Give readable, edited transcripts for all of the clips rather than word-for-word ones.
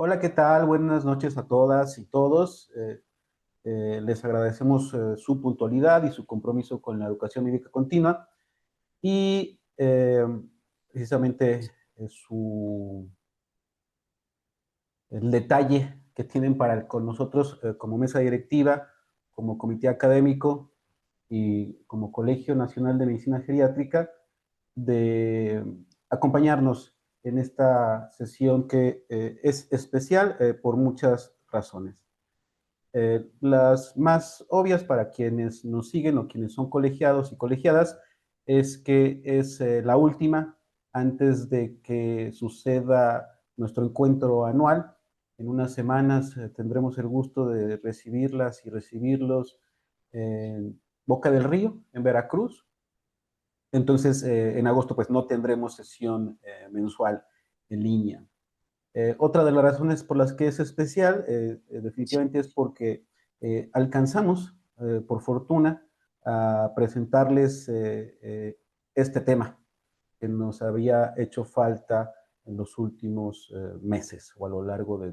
Hola, ¿qué tal? Buenas noches a todas y todos. Les agradecemos su puntualidad y su compromiso con la educación médica continua y precisamente el detalle que tienen con nosotros como mesa directiva, como comité académico y como Colegio Nacional de Medicina Geriátrica de acompañarnos en esta sesión que es especial por muchas razones. Las más obvias para quienes nos siguen o quienes son colegiados y colegiadas es que es la última antes de que suceda nuestro encuentro anual. En unas semanas tendremos el gusto de recibirlas y recibirlos en Boca del Río, en Veracruz. Entonces, en agosto pues no tendremos sesión mensual en línea. Otra de las razones por las que es especial, definitivamente es porque alcanzamos, por fortuna, a presentarles este tema que nos había hecho falta en los últimos meses o a lo largo de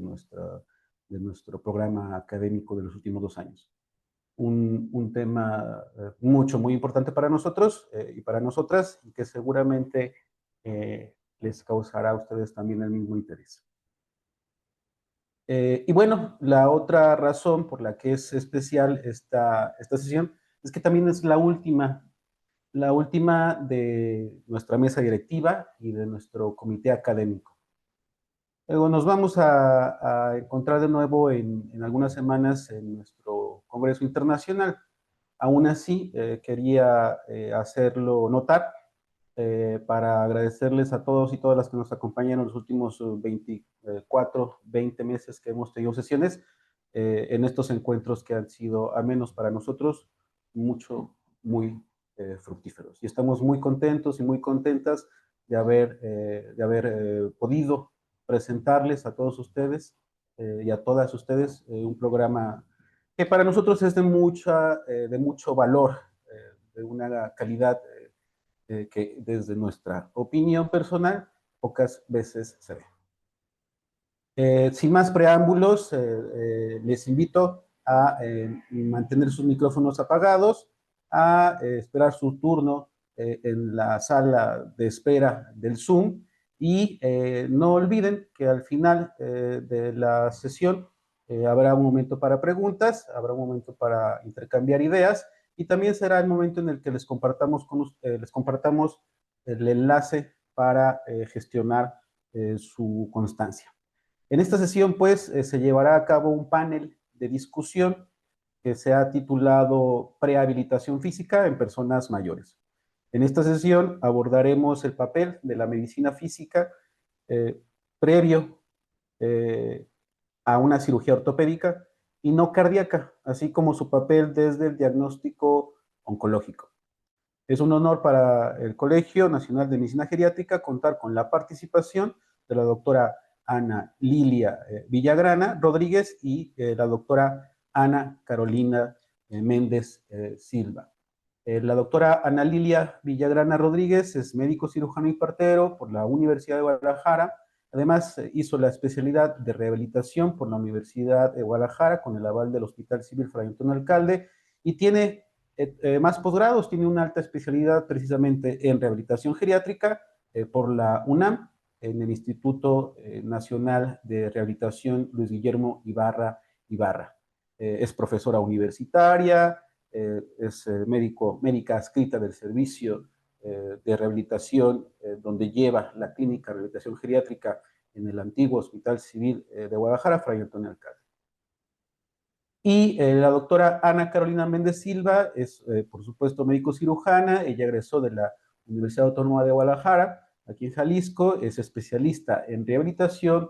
nuestro programa académico de los últimos 2 años. Un tema muy importante para nosotros y para nosotras, y que seguramente les causará a ustedes también el mismo interés. Y bueno, la otra razón por la que es especial esta sesión es que también es la última de nuestra mesa directiva y de nuestro comité académico. Luego nos vamos a encontrar de nuevo en algunas semanas en nuestro Congreso Internacional. Aún así, quería hacerlo notar para agradecerles a todos y todas las que nos acompañan en los últimos 24, 20 meses que hemos tenido sesiones en estos encuentros que han sido, al menos para nosotros, muy fructíferos. Y estamos muy contentos y muy contentas de haber podido presentarles a todos ustedes y a todas ustedes un programa que para nosotros es de mucho valor, de una calidad que desde nuestra opinión personal pocas veces se ve. Sin más preámbulos, les invito a mantener sus micrófonos apagados, a esperar su turno en la sala de espera del Zoom y no olviden que al final de la sesión habrá un momento para preguntas, habrá un momento para intercambiar ideas y también será el momento en el que les compartamos el enlace para gestionar su constancia. En esta sesión, pues, se llevará a cabo un panel de discusión que se ha titulado Prehabilitación física en personas mayores. En esta sesión abordaremos el papel de la medicina física eh, previo eh, a una cirugía ortopédica y no cardíaca, así como su papel desde el diagnóstico oncológico. Es un honor para el Colegio Nacional de Medicina Geriátrica contar con la participación de la doctora Ana Lilia Villagrana Rodríguez y la doctora Ana Carolina Méndez Silva. La doctora Ana Lilia Villagrana Rodríguez es médico cirujano y partero por la Universidad de Guadalajara. Además, hizo la especialidad de rehabilitación por la Universidad de Guadalajara con el aval del Hospital Civil Fray Antonio Alcalde y tiene más posgrados, tiene una alta especialidad precisamente en rehabilitación geriátrica por la UNAM, en el Instituto Nacional de Rehabilitación Luis Guillermo Ibarra. Es profesora universitaria, es médica adscrita del servicio de rehabilitación, donde lleva la clínica de rehabilitación geriátrica en el antiguo Hospital Civil de Guadalajara, Fray Antonio Alcalde. Y la doctora Ana Carolina Méndez Silva es, por supuesto, médico cirujana. Ella egresó de la Universidad Autónoma de Guadalajara, aquí en Jalisco. Es especialista en rehabilitación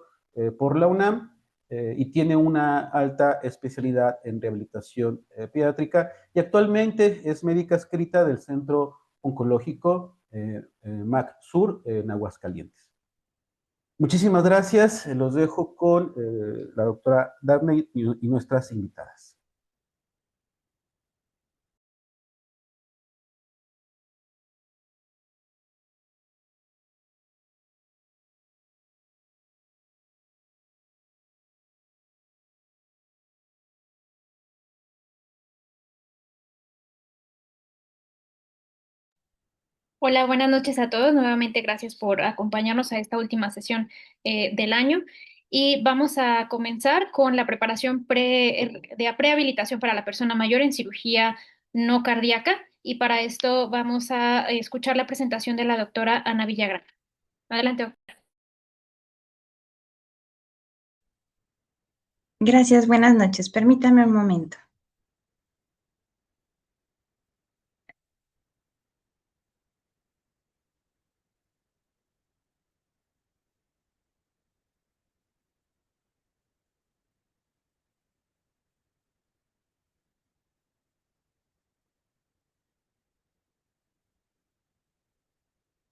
por la UNAM y tiene una alta especialidad en rehabilitación pediátrica. Y actualmente es médica adscrita del Centro Oncológico MAC Sur en Aguascalientes. Muchísimas gracias. Los dejo con la doctora Daphne y nuestras invitadas. Hola, buenas noches a todos. Nuevamente gracias por acompañarnos a esta última sesión del año. Y vamos a comenzar con la preparación de prehabilitación para la persona mayor en cirugía no cardíaca. Y para esto vamos a escuchar la presentación de la doctora Ana Villagrán. Adelante, doctora. Gracias, buenas noches. Permítame un momento.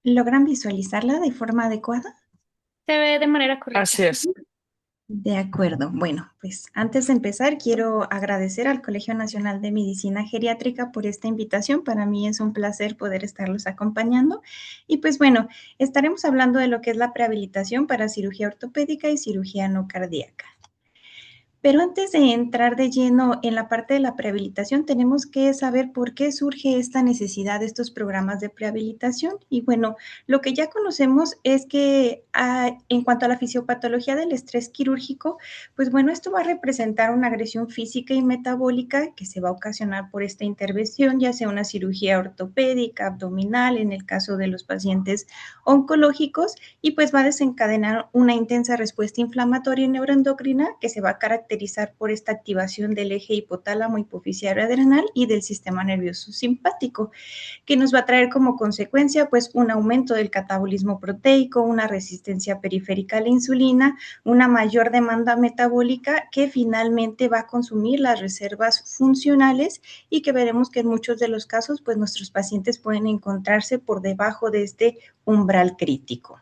¿Logran visualizarla de forma adecuada? Se ve de manera correcta. Así es. De acuerdo. Bueno, pues antes de empezar, quiero agradecer al Colegio Nacional de Medicina Geriátrica por esta invitación. Para mí es un placer poder estarlos acompañando. Y pues bueno, estaremos hablando de lo que es la prehabilitación para cirugía ortopédica y cirugía no cardíaca. Pero antes de entrar de lleno en la parte de la prehabilitación, tenemos que saber por qué surge esta necesidad de estos programas de prehabilitación. Y bueno, lo que ya conocemos es que en cuanto a la fisiopatología del estrés quirúrgico, pues bueno, esto va a representar una agresión física y metabólica que se va a ocasionar por esta intervención, ya sea una cirugía ortopédica, abdominal, en el caso de los pacientes oncológicos, y pues va a desencadenar una intensa respuesta inflamatoria y neuroendocrina que se va a caracterizar por esta activación del eje hipotálamo hipofisiario adrenal y del sistema nervioso simpático, que nos va a traer como consecuencia pues un aumento del catabolismo proteico, una resistencia periférica a la insulina, una mayor demanda metabólica que finalmente va a consumir las reservas funcionales y que veremos que en muchos de los casos pues nuestros pacientes pueden encontrarse por debajo de este umbral crítico.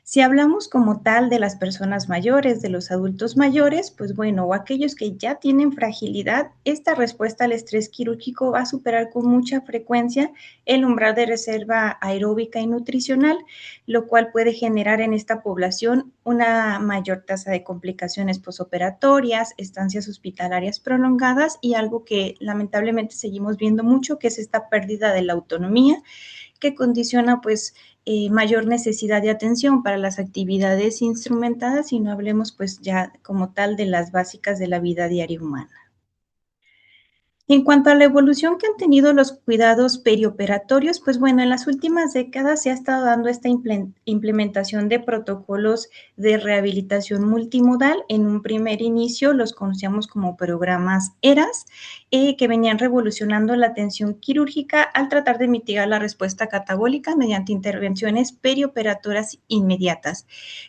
Si hablamos como tal de las personas mayores, de los adultos mayores, pues bueno, o aquellos que ya tienen fragilidad, esta respuesta al estrés quirúrgico va a superar con mucha frecuencia el umbral de reserva aeróbica y nutricional, lo cual puede generar en esta población una mayor tasa de complicaciones posoperatorias, estancias hospitalarias prolongadas y algo que lamentablemente seguimos viendo mucho, que es esta pérdida de la autonomía que condiciona pues mayor necesidad de atención para las actividades instrumentadas y no hablemos pues ya como tal de las básicas de la vida diaria humana. En cuanto a la evolución que han tenido los cuidados perioperatorios, pues bueno, en las últimas décadas se ha estado dando esta implementación de protocolos de rehabilitación multimodal. En un primer inicio los conocíamos como programas ERAS, que venían revolucionando la atención quirúrgica al tratar de mitigar la respuesta catabólica mediante intervenciones perioperatorias inmediatas.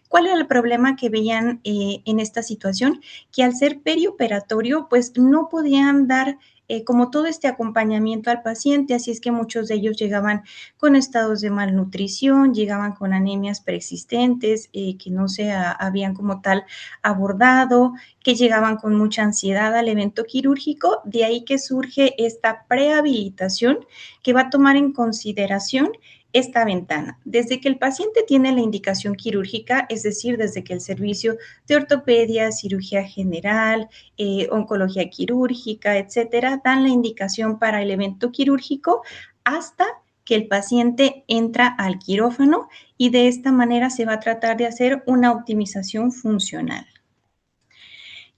¿Cuál era el problema que veían en esta situación? Que al ser perioperatorio, pues no podían dar como todo este acompañamiento al paciente, así es que muchos de ellos llegaban con estados de malnutrición, llegaban con anemias preexistentes que no se habían como tal abordado, que llegaban con mucha ansiedad al evento quirúrgico, de ahí que surge esta prehabilitación que va a tomar en consideración esta ventana. Desde que el paciente tiene la indicación quirúrgica, es decir, desde que el servicio de ortopedia, cirugía general, oncología quirúrgica, etcétera, dan la indicación para el evento quirúrgico hasta que el paciente entra al quirófano y de esta manera se va a tratar de hacer una optimización funcional.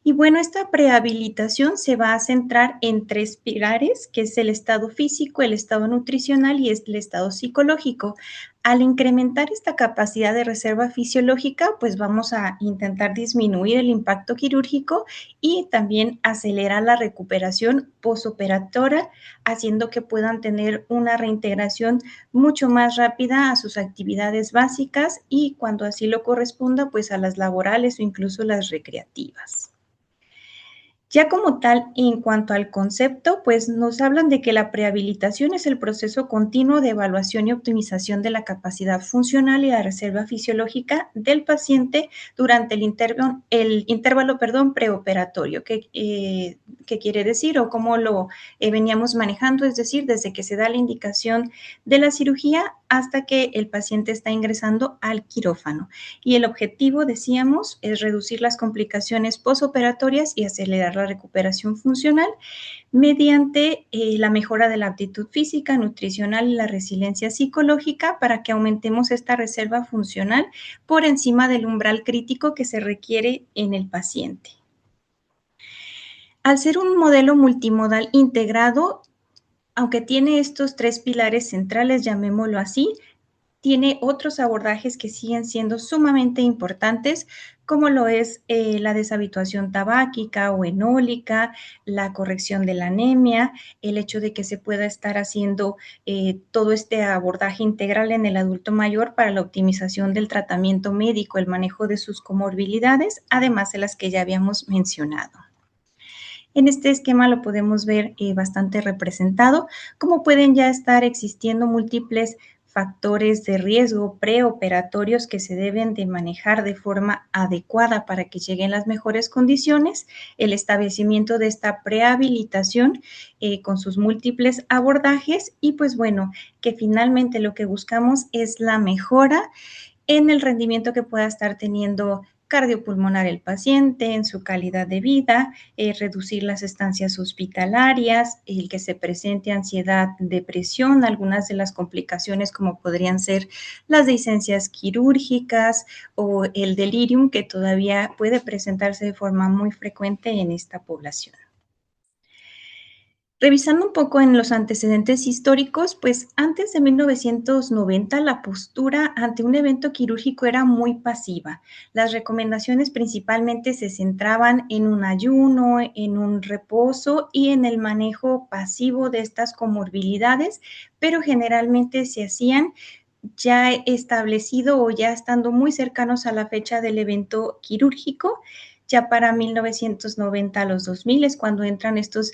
Y bueno, esta prehabilitación se va a centrar en tres pilares, que es el estado físico, el estado nutricional y el estado psicológico. Al incrementar esta capacidad de reserva fisiológica, pues vamos a intentar disminuir el impacto quirúrgico y también acelerar la recuperación postoperatoria, haciendo que puedan tener una reintegración mucho más rápida a sus actividades básicas y cuando así lo corresponda, pues a las laborales o incluso las recreativas. Ya como tal, en cuanto al concepto, pues nos hablan de que la prehabilitación es el proceso continuo de evaluación y optimización de la capacidad funcional y la reserva fisiológica del paciente durante el intervalo preoperatorio. ¿Qué quiere decir o cómo lo veníamos manejando? Es decir, desde que se da la indicación de la cirugía hasta que el paciente está ingresando al quirófano. Y el objetivo, decíamos, es reducir las complicaciones posoperatorias y acelerar la recuperación funcional mediante la mejora de la aptitud física, nutricional y la resiliencia psicológica para que aumentemos esta reserva funcional por encima del umbral crítico que se requiere en el paciente. Al ser un modelo multimodal integrado, aunque tiene estos 3 pilares centrales, llamémoslo así, tiene otros abordajes que siguen siendo sumamente importantes, como lo es la deshabituación tabáquica o enólica, la corrección de la anemia, el hecho de que se pueda estar haciendo todo este abordaje integral en el adulto mayor para la optimización del tratamiento médico, el manejo de sus comorbilidades, además de las que ya habíamos mencionado. En este esquema lo podemos ver bastante representado, como pueden ya estar existiendo múltiples factores de riesgo preoperatorios que se deben de manejar de forma adecuada para que lleguen las mejores condiciones, el establecimiento de esta prehabilitación con sus múltiples abordajes y pues bueno, que finalmente lo que buscamos es la mejora en el rendimiento que pueda estar teniendo cardiopulmonar el paciente, en su calidad de vida, reducir las estancias hospitalarias, el que se presente ansiedad, depresión, algunas de las complicaciones como podrían ser las dehiscencias quirúrgicas o el delirium que todavía puede presentarse de forma muy frecuente en esta población. Revisando un poco en los antecedentes históricos, pues antes de 1990 la postura ante un evento quirúrgico era muy pasiva. Las recomendaciones principalmente se centraban en un ayuno, en un reposo y en el manejo pasivo de estas comorbilidades, pero generalmente se hacían ya establecido o ya estando muy cercanos a la fecha del evento quirúrgico. Ya para 1990 a los 2000 es cuando entran estos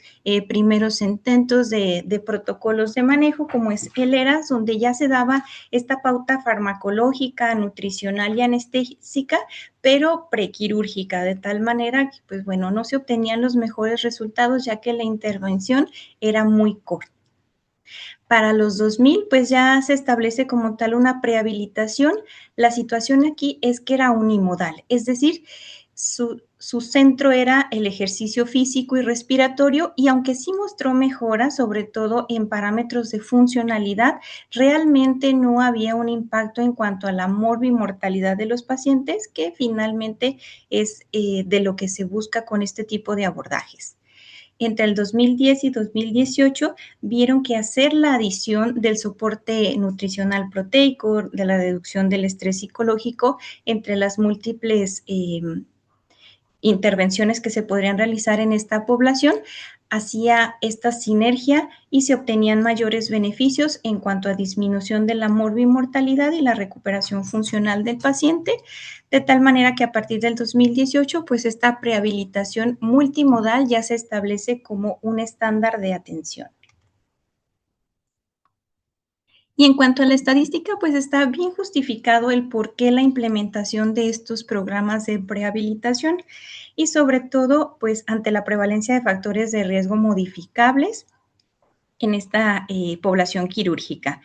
primeros intentos de protocolos de manejo, como es el ERAS, donde ya se daba esta pauta farmacológica, nutricional y anestésica, pero prequirúrgica, de tal manera que, pues bueno, no se obtenían los mejores resultados, ya que la intervención era muy corta. Para los 2000, pues ya se establece como tal una prehabilitación. La situación aquí es que era unimodal, es decir, su centro era el ejercicio físico y respiratorio y aunque sí mostró mejora, sobre todo en parámetros de funcionalidad, realmente no había un impacto en cuanto a la morbimortalidad de los pacientes, que finalmente es de lo que se busca con este tipo de abordajes. Entre el 2010 y 2018 vieron que hacer la adición del soporte nutricional proteico, de la reducción del estrés psicológico entre las múltiples intervenciones que se podrían realizar en esta población, hacía esta sinergia y se obtenían mayores beneficios en cuanto a disminución de la morbimortalidad y la recuperación funcional del paciente, de tal manera que a partir del 2018, pues esta prehabilitación multimodal ya se establece como un estándar de atención. Y en cuanto a la estadística, pues está bien justificado el por qué la implementación de estos programas de prehabilitación y sobre todo, pues ante la prevalencia de factores de riesgo modificables en esta población quirúrgica.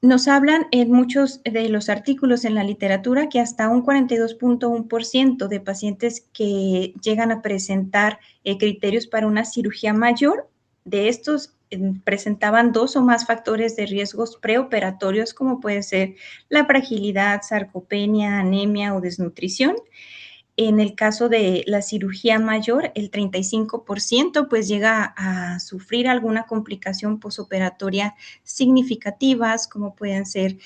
Nos hablan en muchos de los artículos en la literatura que hasta un 42.1% de pacientes que llegan a presentar criterios para una cirugía mayor, de estos presentaban 2 o más factores de riesgos preoperatorios, como puede ser la fragilidad, sarcopenia, anemia o desnutrición. En el caso de la cirugía mayor, el 35% pues llega a sufrir alguna complicación posoperatoria significativas, como pueden ser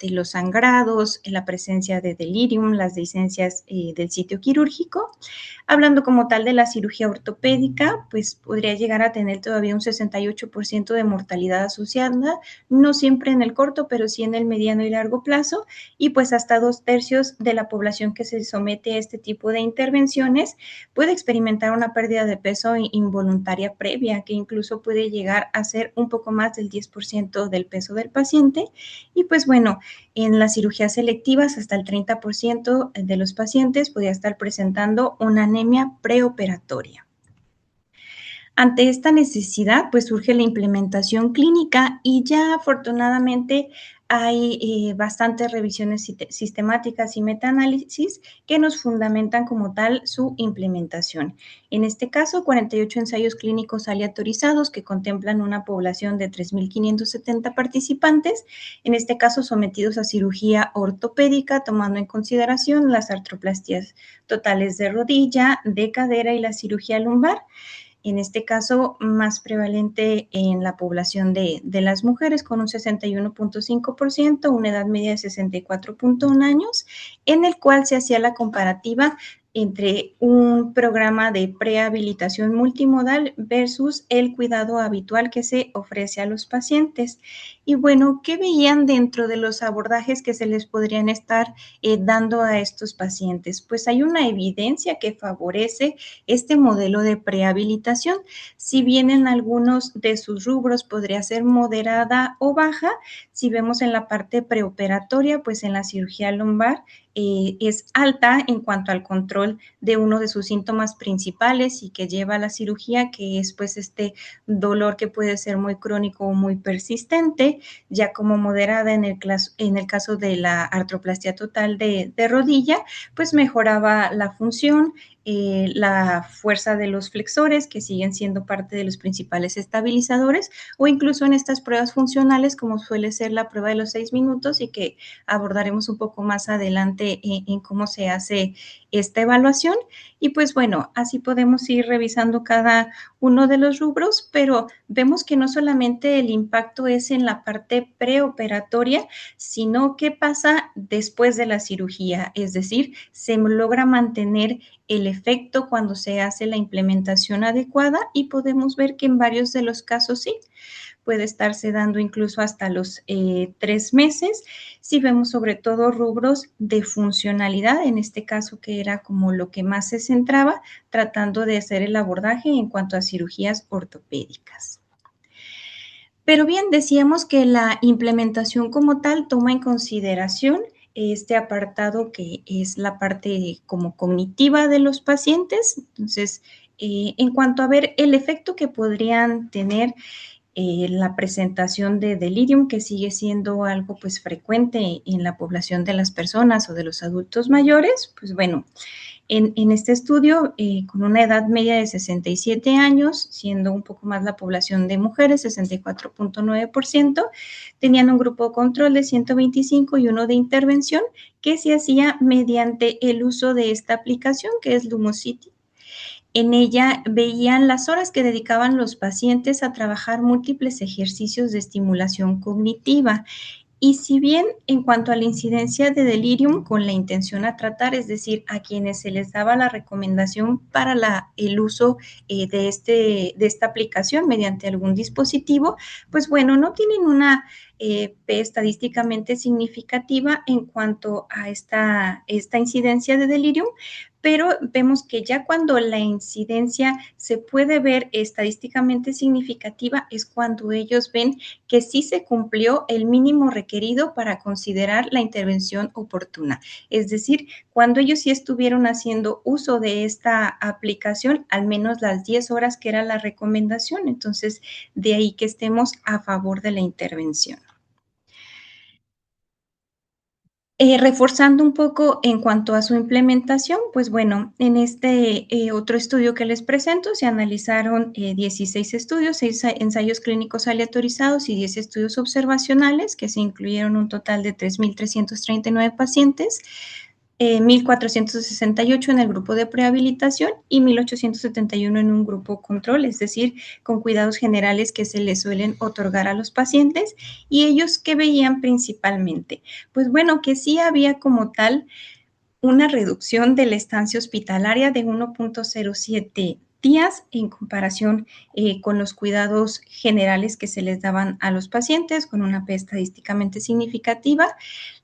los sangrados, la presencia de delirium, las dehiscencias del sitio quirúrgico. Hablando como tal de la cirugía ortopédica, pues podría llegar a tener todavía un 68% de mortalidad asociada, no siempre en el corto, pero sí en el mediano y largo plazo, y pues hasta 2/3 de la población que se somete a este tipo de intervenciones puede experimentar una pérdida de peso involuntaria previa, que incluso puede llegar a ser un poco más del 10% del peso del paciente. Y pues bueno, en las cirugías selectivas hasta el 30% de los pacientes podría estar presentando una anemia preoperatoria. Ante esta necesidad, pues surge la implementación clínica y ya afortunadamente hay bastantes revisiones sistemáticas y metaanálisis que nos fundamentan como tal su implementación. En este caso, 48 ensayos clínicos aleatorizados que contemplan una población de 3.570 participantes, en este caso sometidos a cirugía ortopédica, tomando en consideración las artroplastias totales de rodilla, de cadera y la cirugía lumbar. En este caso, más prevalente en la población de las mujeres, con un 61.5%, una edad media de 64.1 años, en el cual se hacía la comparativa entre un programa de prehabilitación multimodal versus el cuidado habitual que se ofrece a los pacientes. Y bueno, ¿qué veían dentro de los abordajes que se les podrían estar dando a estos pacientes? Pues hay una evidencia que favorece este modelo de prehabilitación. Si bien en algunos de sus rubros podría ser moderada o baja, si vemos en la parte preoperatoria, pues en la cirugía lumbar es alta en cuanto al control de uno de sus síntomas principales y que lleva a la cirugía, que es pues este dolor que puede ser muy crónico o muy persistente, ya como moderada en el caso de la artroplastia total de rodilla, pues mejoraba la función, la fuerza de los flexores, que siguen siendo parte de los principales estabilizadores, o incluso en estas pruebas funcionales, como suele ser la prueba de los 6 minutos y que abordaremos un poco más adelante en cómo se hace esta evaluación. Y pues bueno, así podemos ir revisando cada uno de los rubros, pero vemos que no solamente el impacto es en la parte preoperatoria, sino qué pasa después de la cirugía, es decir, se logra mantener el efecto cuando se hace la implementación adecuada y podemos ver que en varios de los casos sí, puede estarse dando incluso hasta los 3 meses. Si vemos sobre todo rubros de funcionalidad, en este caso que era como lo que más se centraba, tratando de hacer el abordaje en cuanto a cirugías ortopédicas. Pero bien, decíamos que la implementación como tal toma en consideración este apartado que es la parte como cognitiva de los pacientes. Entonces, en cuanto a ver el efecto que podrían tener la presentación de delirium, que sigue siendo algo pues frecuente en la población de las personas o de los adultos mayores, pues bueno, en este estudio, con una edad media de 67 años, siendo un poco más la población de mujeres, 64.9%, tenían un grupo control de 125 y uno de intervención que se hacía mediante el uso de esta aplicación que es Lumosity. En ella veían las horas que dedicaban los pacientes a trabajar múltiples ejercicios de estimulación cognitiva. Y si bien en cuanto a la incidencia de delirium con la intención a tratar, es decir, a quienes se les daba la recomendación para el uso de esta aplicación mediante algún dispositivo, pues bueno, no tienen una P estadísticamente significativa en cuanto a esta incidencia de delirium, pero vemos que ya cuando la incidencia se puede ver estadísticamente significativa es cuando ellos ven que sí se cumplió el mínimo requerido para considerar la intervención oportuna. Es decir, cuando ellos sí estuvieron haciendo uso de esta aplicación, al menos las 10 horas que era la recomendación. Entonces, de ahí que estemos a favor de la intervención. Reforzando un poco en cuanto a su implementación, pues bueno, en este otro estudio que les presento se analizaron 16 estudios, 6 ensayos clínicos aleatorizados y 10 estudios observacionales que se incluyeron un total de 3.339 pacientes, 1.468 en el grupo de prehabilitación y 1.871 en un grupo control, es decir, con cuidados generales que se les suelen otorgar a los pacientes. ¿Y ellos qué veían principalmente? Pues bueno, que sí había como tal una reducción de la estancia hospitalaria de 1.07 días en comparación con los cuidados generales que se les daban a los pacientes, con una P estadísticamente significativa,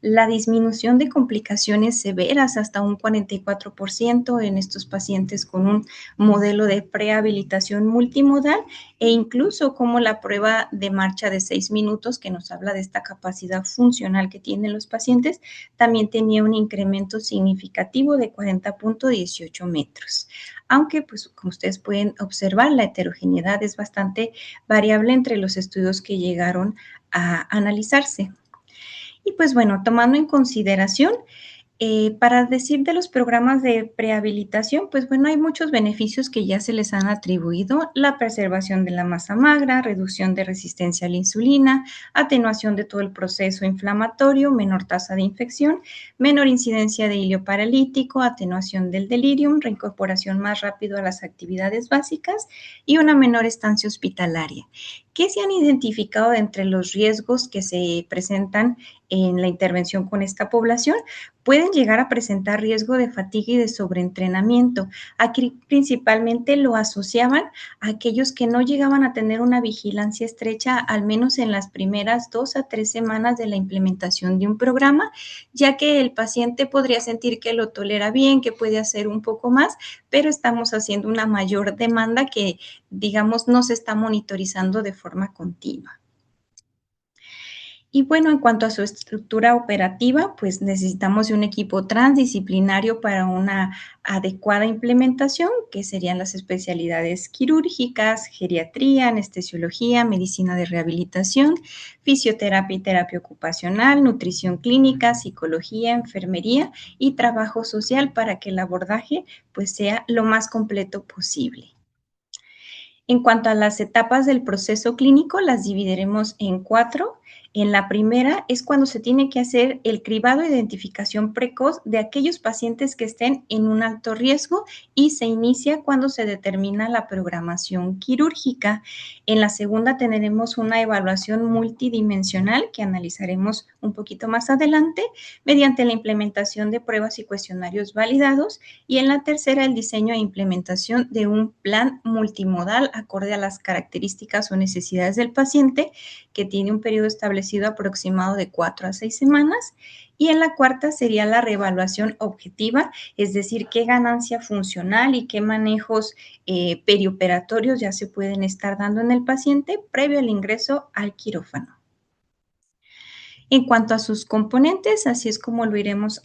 la disminución de complicaciones severas hasta un 44% en estos pacientes con un modelo de prehabilitación multimodal e incluso como la prueba de marcha de 6 minutos, que nos habla de esta capacidad funcional que tienen los pacientes, también tenía un incremento significativo de 40.18 metros. Aunque, pues, como ustedes pueden observar, la heterogeneidad es bastante variable entre los estudios que llegaron a analizarse. Y pues bueno, tomando en consideración, para decir de los programas de prehabilitación, pues bueno, hay muchos beneficios que ya se les han atribuido: la preservación de la masa magra, reducción de resistencia a la insulina, atenuación de todo el proceso inflamatorio, menor tasa de infección, menor incidencia de hilio paralítico, atenuación del delirium, reincorporación más rápido a las actividades básicas y una menor estancia hospitalaria. ¿Qué se han identificado entre los riesgos que se presentan en la intervención con esta población? Pueden llegar a presentar riesgo de fatiga y de sobreentrenamiento. Aquí principalmente lo asociaban a aquellos que no llegaban a tener una vigilancia estrecha, al menos en las primeras 2 a 3 semanas de la implementación de un programa, ya que el paciente podría sentir que lo tolera bien, que puede hacer un poco más, pero estamos haciendo una mayor demanda que, digamos, no se está monitorizando de forma continua. Y bueno, en cuanto a su estructura operativa, pues necesitamos de un equipo transdisciplinario para una adecuada implementación, que serían las especialidades quirúrgicas, geriatría, anestesiología, medicina de rehabilitación, fisioterapia y terapia ocupacional, nutrición clínica, psicología, enfermería y trabajo social, para que el abordaje pues sea lo más completo posible. En cuanto a las etapas del proceso clínico, las dividiremos en 4. En la primera es cuando se tiene que hacer el cribado e identificación precoz de aquellos pacientes que estén en un alto riesgo, y se inicia cuando se determina la programación quirúrgica. En la segunda tendremos una evaluación multidimensional que analizaremos un poquito más adelante mediante la implementación de pruebas y cuestionarios validados. Y en la tercera, el diseño e implementación de un plan multimodal acorde a las características o necesidades del paciente, que tiene un periodo establecido aproximado de 4 a 6 semanas. Y en la cuarta sería la reevaluación objetiva, es decir, qué ganancia funcional y qué manejos perioperatorios ya se pueden estar dando en el paciente previo al ingreso al quirófano. En cuanto a sus componentes, así es como lo iremos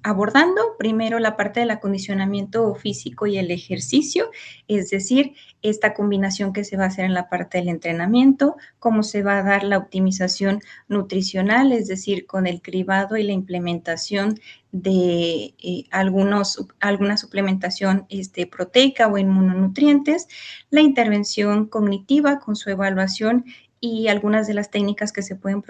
abordando. Primero, la parte del acondicionamiento físico y el ejercicio, es decir, esta combinación que se va a hacer en la parte del entrenamiento, cómo se va a dar la optimización nutricional, es decir, con el cribado y la implementación de alguna suplementación proteica o inmunonutrientes, la intervención cognitiva con su evaluación y algunas de las técnicas que se pueden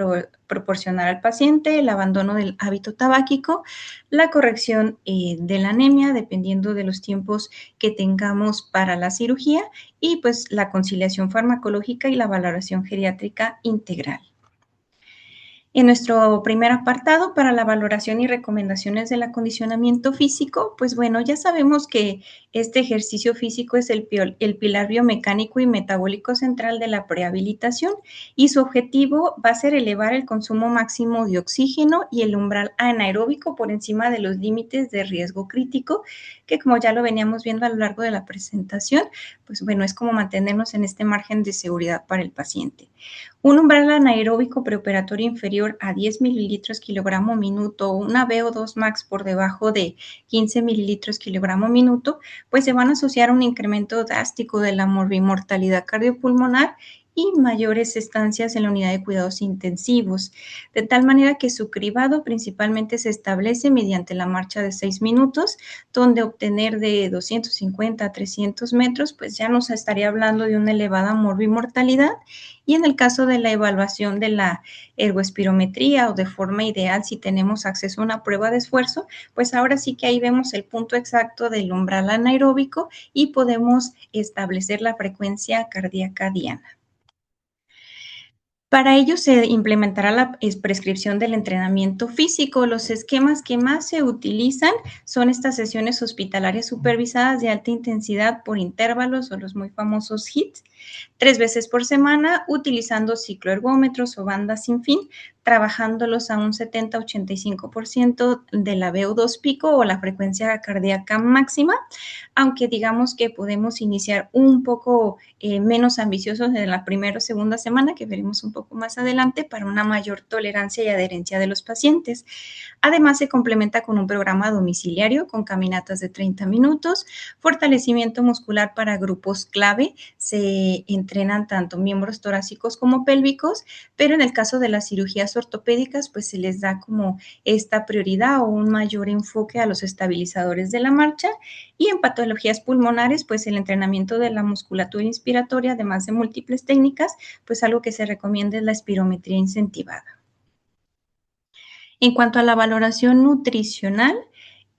proporcionar al paciente, el abandono del hábito tabáquico, la corrección de la anemia, dependiendo de los tiempos que tengamos para la cirugía, y pues la conciliación farmacológica y la valoración geriátrica integral. En nuestro primer apartado, para la valoración y recomendaciones del acondicionamiento físico, pues bueno, ya sabemos que este ejercicio físico es el pilar biomecánico y metabólico central de la prehabilitación, y su objetivo va a ser elevar el consumo máximo de oxígeno y el umbral anaeróbico por encima de los límites de riesgo crítico, que, como ya lo veníamos viendo a lo largo de la presentación, pues bueno, es como mantenernos en este margen de seguridad para el paciente. Un umbral anaeróbico preoperatorio inferior a 10 mililitros kilogramo minuto, o una VO2 max por debajo de 15 mililitros kilogramo minuto, pues se van a asociar a un incremento drástico de la morbimortalidad cardiopulmonar y mayores estancias en la unidad de cuidados intensivos, de tal manera que su cribado principalmente se establece mediante la marcha de 6 minutos, donde obtener de 250 a 300 metros, pues ya nos estaría hablando de una elevada morbimortalidad. Y en el caso de la evaluación de la ergoespirometría, o de forma ideal, si tenemos acceso a una prueba de esfuerzo, pues ahora sí que ahí vemos el punto exacto del umbral anaeróbico y podemos establecer la frecuencia cardíaca diana. Para ello se implementará la prescripción del entrenamiento físico. Los esquemas que más se utilizan son estas sesiones hospitalarias supervisadas de alta intensidad por intervalos, o los muy famosos HIIT, 3 veces por semana, utilizando cicloergómetros o bandas sin fin, trabajándolos a un 70-85% de la VO2 pico o la frecuencia cardíaca máxima, aunque digamos que podemos iniciar un poco menos ambiciosos en la primera o segunda semana, que veremos un poco más adelante, para una mayor tolerancia y adherencia de los pacientes. Además, se complementa con un programa domiciliario con caminatas de 30 minutos, fortalecimiento muscular para grupos clave, se entrenan tanto miembros torácicos como pélvicos, pero en el caso de las cirugías ortopédicas, pues se les da como esta prioridad o un mayor enfoque a los estabilizadores de la marcha. Y en patologías pulmonares, pues el entrenamiento de la musculatura inspiratoria, además de múltiples técnicas, pues algo que se recomienda es la espirometría incentivada. En cuanto a la valoración nutricional,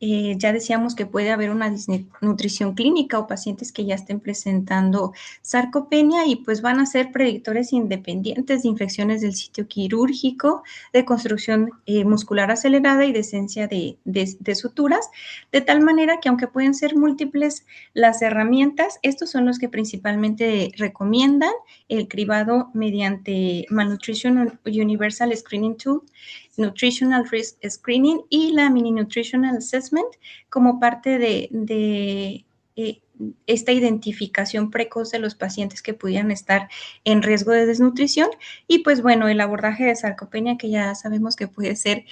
ya decíamos que puede haber una desnutrición clínica o pacientes que ya estén presentando sarcopenia y pues van a ser predictores independientes de infecciones del sitio quirúrgico, de construcción muscular acelerada y de esencia de suturas, de tal manera que aunque pueden ser múltiples las herramientas, estos son los que principalmente recomiendan el cribado mediante Malnutrition Universal Screening Tool, Nutritional Risk Screening y la Mini Nutritional Assessment como parte de esta identificación precoz de los pacientes que pudieran estar en riesgo de desnutrición. Y pues bueno, el abordaje de sarcopenia, que ya sabemos que puede ser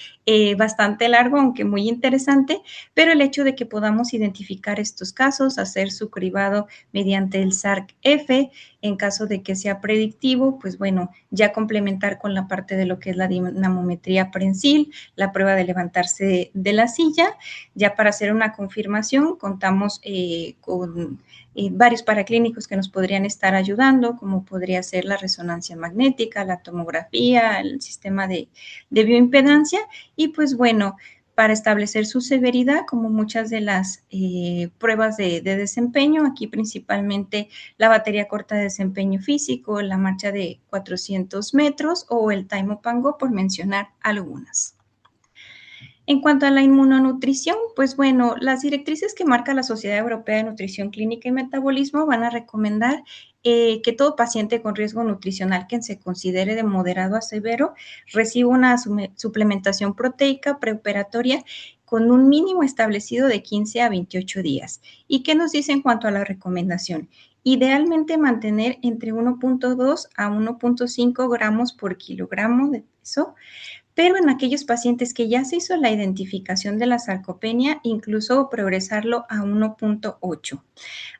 bastante largo, aunque muy interesante, pero el hecho de que podamos identificar estos casos, hacer su cribado mediante el SARC-F, en caso de que sea predictivo, pues bueno, ya complementar con la parte de lo que es la dinamometría prensil, la prueba de levantarse de la silla. Ya para hacer una confirmación contamos con varios paraclínicos que nos podrían estar ayudando, como podría ser la resonancia magnética, la tomografía, el sistema de bioimpedancia. Y pues bueno, para establecer su severidad, como muchas de las pruebas de desempeño, aquí principalmente la batería corta de desempeño físico, la marcha de 400 metros o el Time Up and Go, por mencionar algunas. En cuanto a la inmunonutrición, pues bueno, las directrices que marca la Sociedad Europea de Nutrición Clínica y Metabolismo van a recomendar que todo paciente con riesgo nutricional que se considere de moderado a severo reciba una suplementación proteica preoperatoria con un mínimo establecido de 15 a 28 días. ¿Y qué nos dice en cuanto a la recomendación? Idealmente mantener entre 1.2 a 1.5 gramos por kilogramo de peso, pero en aquellos pacientes que ya se hizo la identificación de la sarcopenia, incluso progresarlo a 1.8.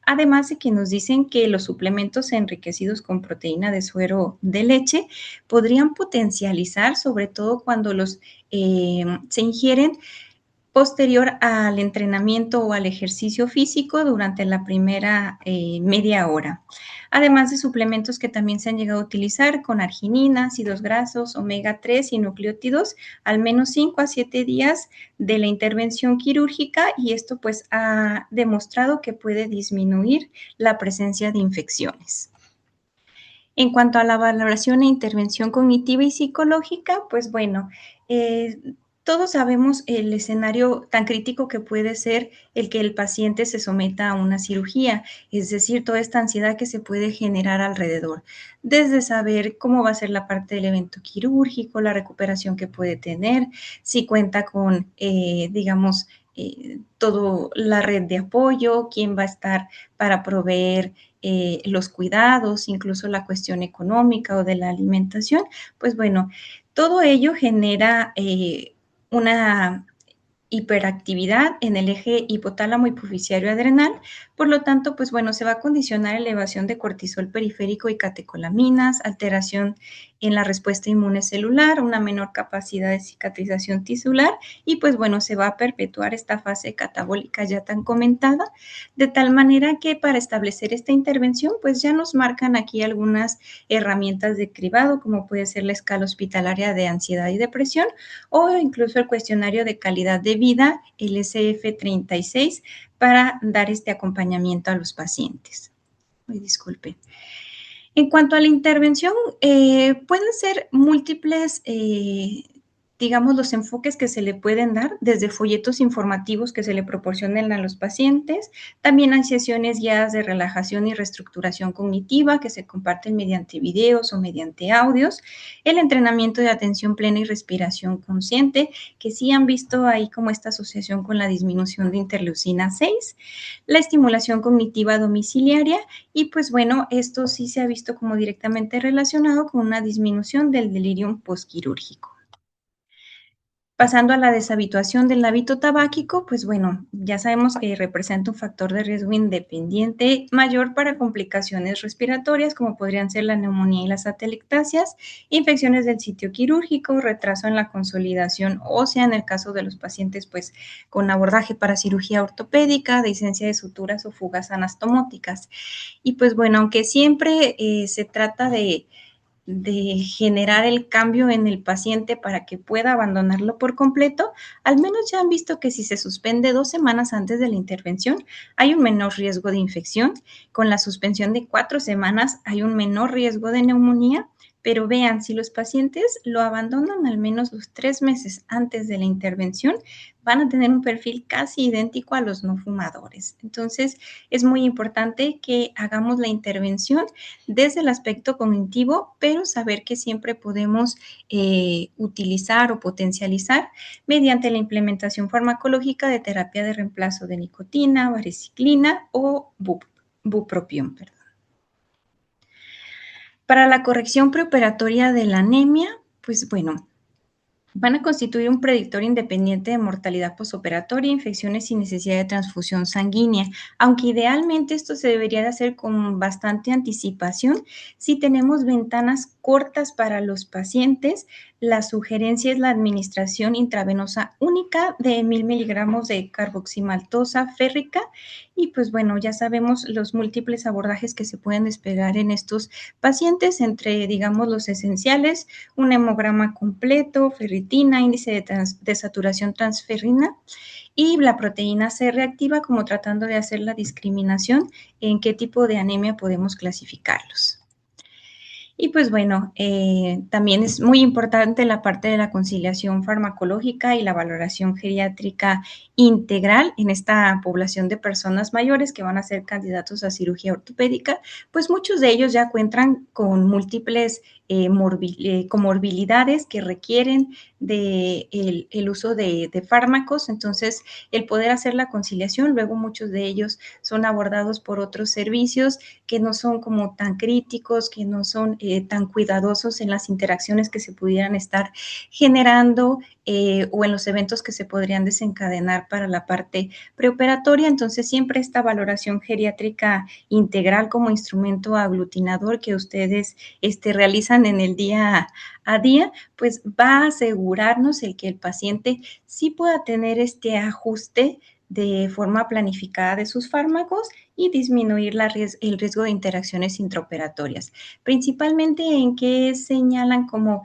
Además de que nos dicen que los suplementos enriquecidos con proteína de suero de leche podrían potencializar, sobre todo cuando los se ingieren posterior al entrenamiento o al ejercicio físico durante la primera media hora. Además de suplementos que también se han llegado a utilizar con arginina, ácidos grasos, omega 3 y nucleótidos, al menos 5 a 7 días de la intervención quirúrgica, y esto pues ha demostrado que puede disminuir la presencia de infecciones. En cuanto a la valoración e intervención cognitiva y psicológica, pues bueno, todos sabemos el escenario tan crítico que puede ser el que el paciente se someta a una cirugía, es decir, toda esta ansiedad que se puede generar alrededor, desde saber cómo va a ser la parte del evento quirúrgico, la recuperación que puede tener, si cuenta con, digamos, toda la red de apoyo, quién va a estar para proveer los cuidados, incluso la cuestión económica o de la alimentación. Pues bueno, todo ello genera una hiperactividad en el eje hipotálamo hipofisiario adrenal. Por lo tanto, pues bueno, se va a condicionar elevación de cortisol periférico y catecolaminas, alteración en la respuesta inmune celular, una menor capacidad de cicatrización tisular, y pues bueno, se va a perpetuar esta fase catabólica ya tan comentada, de tal manera que para establecer esta intervención, pues ya nos marcan aquí algunas herramientas de cribado, como puede ser la escala hospitalaria de ansiedad y depresión, o incluso el cuestionario de calidad de vida, el SF36, para dar este acompañamiento a los pacientes. Disculpen. En cuanto a la intervención, pueden ser múltiples digamos, los enfoques que se le pueden dar desde folletos informativos que se le proporcionen a los pacientes. También hay sesiones guiadas de relajación y reestructuración cognitiva que se comparten mediante videos o mediante audios. El entrenamiento de atención plena y respiración consciente, que sí han visto ahí como esta asociación con la disminución de interleucina 6. La estimulación cognitiva domiciliaria y pues bueno, esto sí se ha visto como directamente relacionado con una disminución del delirium postquirúrgico. Pasando a la deshabituación del hábito tabáquico, pues bueno, ya sabemos que representa un factor de riesgo independiente mayor para complicaciones respiratorias, como podrían ser la neumonía y las atelectasias, infecciones del sitio quirúrgico, retraso en la consolidación ósea en el caso de los pacientes pues con abordaje para cirugía ortopédica, dehiscencia de suturas o fugas anastomóticas. Y pues bueno, aunque siempre se trata de generar el cambio en el paciente para que pueda abandonarlo por completo, al menos ya han visto que si se suspende 2 semanas antes de la intervención, hay un menor riesgo de infección. Con la suspensión de 4 semanas hay un menor riesgo de neumonía. Pero vean, si los pacientes lo abandonan al menos los 3 meses antes de la intervención, van a tener un perfil casi idéntico a los no fumadores. Entonces, es muy importante que hagamos la intervención desde el aspecto cognitivo, pero saber que siempre podemos utilizar o potencializar mediante la implementación farmacológica de terapia de reemplazo de nicotina, variciclina o bupropión. Perdón. Para la corrección preoperatoria de la anemia, pues bueno, van a constituir un predictor independiente de mortalidad posoperatoria e infecciones sin necesidad de transfusión sanguínea, aunque idealmente esto se debería de hacer con bastante anticipación. Si tenemos ventanas cortas para los pacientes, la sugerencia es la administración intravenosa única de 1000 miligramos de carboximaltosa férrica y pues bueno, ya sabemos los múltiples abordajes que se pueden desplegar en estos pacientes entre, digamos, los esenciales, un hemograma completo, ferritina, índice de saturación transferrina y la proteína C reactiva, como tratando de hacer la discriminación en qué tipo de anemia podemos clasificarlos. Y pues bueno, también es muy importante la parte de la conciliación farmacológica y la valoración geriátrica integral en esta población de personas mayores que van a ser candidatos a cirugía ortopédica, pues muchos de ellos ya cuentan con múltiples comorbilidades que requieren el uso de fármacos, entonces el poder hacer la conciliación, luego muchos de ellos son abordados por otros servicios que no son como tan críticos, que no son tan cuidadosos en las interacciones que se pudieran estar generando o en los eventos que se podrían desencadenar para la parte preoperatoria. Entonces, siempre esta valoración geriátrica integral como instrumento aglutinador que ustedes realizan en el día a día, pues va a asegurarnos el que el paciente sí pueda tener este ajuste de forma planificada de sus fármacos y disminuir el riesgo de interacciones intraoperatorias. Principalmente en que señalan como,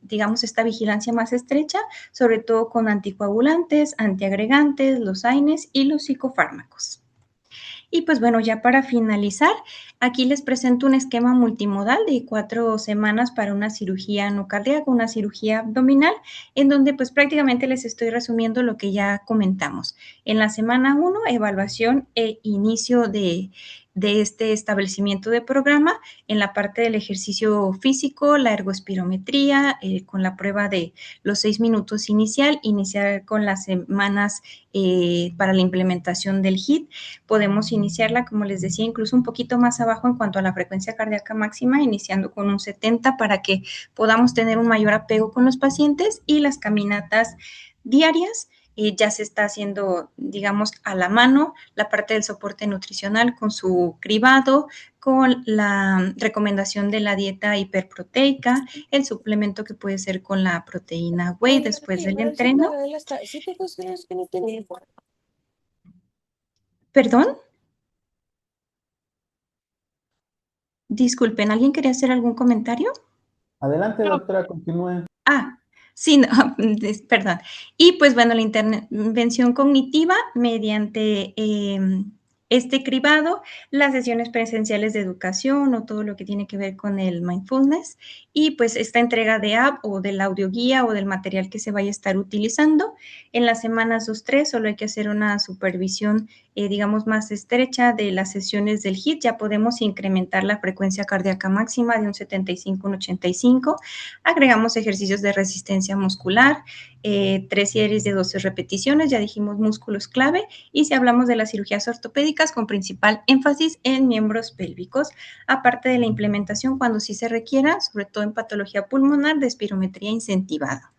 digamos, esta vigilancia más estrecha, sobre todo con anticoagulantes, antiagregantes, los AINES y los psicofármacos. Y pues bueno, ya para finalizar, aquí les presento un esquema multimodal de 4 semanas para una cirugía no cardíaca, una cirugía abdominal, en donde pues prácticamente les estoy resumiendo lo que ya comentamos. En la semana 1, evaluación e inicio de este establecimiento de programa. En la parte del ejercicio físico, la ergoespirometría, con la prueba de los 6 minutos iniciar con las semanas para la implementación del HIIT. Podemos iniciarla, como les decía, incluso un poquito más abajo en cuanto a la frecuencia cardíaca máxima, iniciando con un 70 para que podamos tener un mayor apego con los pacientes y las caminatas diarias. Ya se está haciendo, digamos, a la mano la parte del soporte nutricional con su cribado, con la recomendación de la dieta hiperproteica, el suplemento que puede ser con la proteína whey después del entreno. ¿Perdón? Disculpen, ¿alguien quería hacer algún comentario? Adelante, doctora, continúe. Sí, no, perdón. Y pues bueno, la intervención cognitiva mediante este cribado, las sesiones presenciales de educación o todo lo que tiene que ver con el mindfulness y pues esta entrega de app o del audioguía o del material que se vaya a estar utilizando. En las semanas 2-3 solo hay que hacer una supervisión, digamos, más estrecha de las sesiones del HIIT. Ya podemos incrementar la frecuencia cardíaca máxima de un 75 a un 85. Agregamos ejercicios de resistencia muscular, 3 series de 12 repeticiones, ya dijimos músculos clave, y si hablamos de las cirugías ortopédicas con principal énfasis en miembros pélvicos, aparte de la implementación cuando sí se requiera, sobre todo en patología pulmonar, de espirometría incentivada.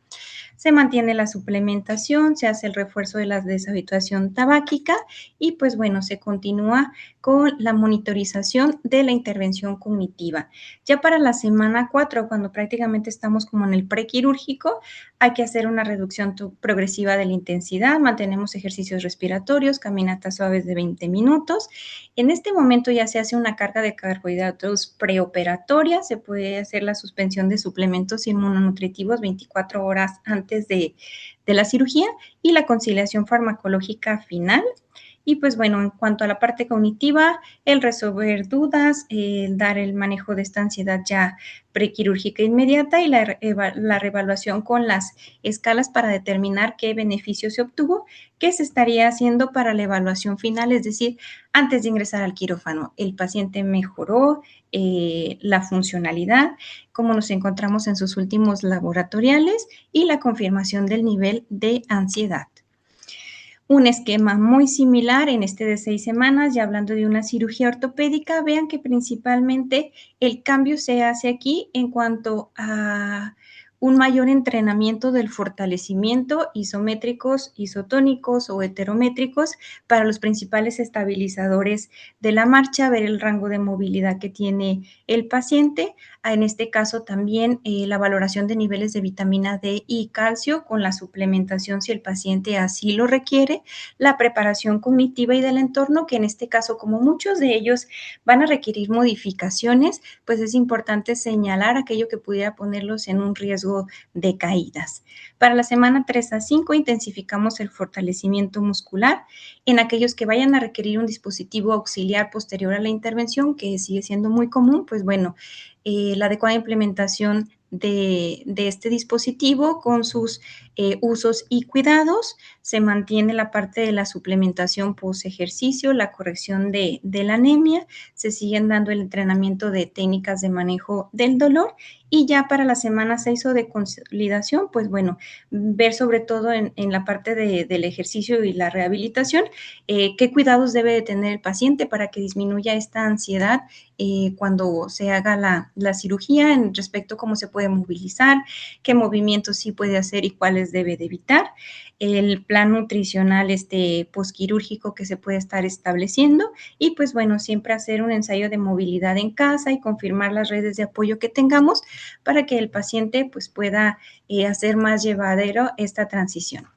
Se mantiene la suplementación, se hace el refuerzo de la deshabituación tabáquica y pues bueno, se continúa con la monitorización de la intervención cognitiva. Ya para la semana 4, cuando prácticamente estamos como en el prequirúrgico, hay que hacer una reducción progresiva de la intensidad, mantenemos ejercicios respiratorios, caminatas suaves de 20 minutos. En este momento ya se hace una carga de carbohidratos preoperatoria, se puede hacer la suspensión de suplementos inmunonutritivos 24 horas antes de la cirugía y la conciliación farmacológica final. Y pues bueno, en cuanto a la parte cognitiva, el resolver dudas, el dar el manejo de esta ansiedad ya prequirúrgica inmediata y la reevaluación con las escalas para determinar qué beneficio se obtuvo, qué se estaría haciendo para la evaluación final, es decir, antes de ingresar al quirófano, el paciente mejoró la funcionalidad, cómo nos encontramos en sus últimos laboratoriales y la confirmación del nivel de ansiedad. Un esquema muy similar en este de 6 semanas, ya hablando de una cirugía ortopédica, vean que principalmente el cambio se hace aquí en cuanto a un mayor entrenamiento del fortalecimiento isométricos, isotónicos o heterométricos para los principales estabilizadores de la marcha, ver el rango de movilidad que tiene el paciente. En este caso también la valoración de niveles de vitamina D y calcio con la suplementación si el paciente así lo requiere, la preparación cognitiva y del entorno, que en este caso, como muchos de ellos van a requerir modificaciones, pues es importante señalar aquello que pudiera ponerlos en un riesgo de caídas. Para la semana 3 a 5 intensificamos el fortalecimiento muscular en aquellos que vayan a requerir un dispositivo auxiliar posterior a la intervención, que sigue siendo muy común, pues bueno, la adecuada implementación de este dispositivo con sus usos y cuidados. Se mantiene la parte de la suplementación post ejercicio, la corrección de la anemia, se siguen dando el entrenamiento de técnicas de manejo del dolor y ya para la semana 6 o de consolidación, pues bueno, ver sobre todo en la parte del ejercicio y la rehabilitación, qué cuidados debe de tener el paciente para que disminuya esta ansiedad cuando se haga la cirugía en respecto a cómo se puede movilizar, qué movimientos sí puede hacer y cuáles debe de evitar, el plan nutricional posquirúrgico que se puede estar estableciendo y pues bueno, siempre hacer un ensayo de movilidad en casa y confirmar las redes de apoyo que tengamos para que el paciente pues pueda hacer más llevadero esta transición.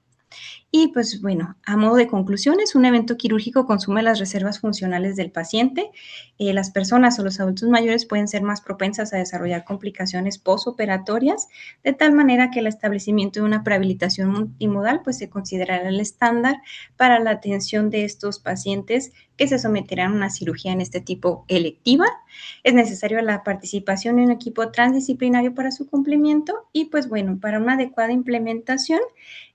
Y pues bueno, a modo de conclusiones, un evento quirúrgico consume las reservas funcionales del paciente. Las personas o los adultos mayores pueden ser más propensas a desarrollar complicaciones postoperatorias, de tal manera que el establecimiento de una prehabilitación multimodal pues se considerará el estándar para la atención de estos pacientes que se someterán a una cirugía en este tipo electiva. Es necesario la participación en un equipo transdisciplinario para su cumplimiento y pues bueno, para una adecuada implementación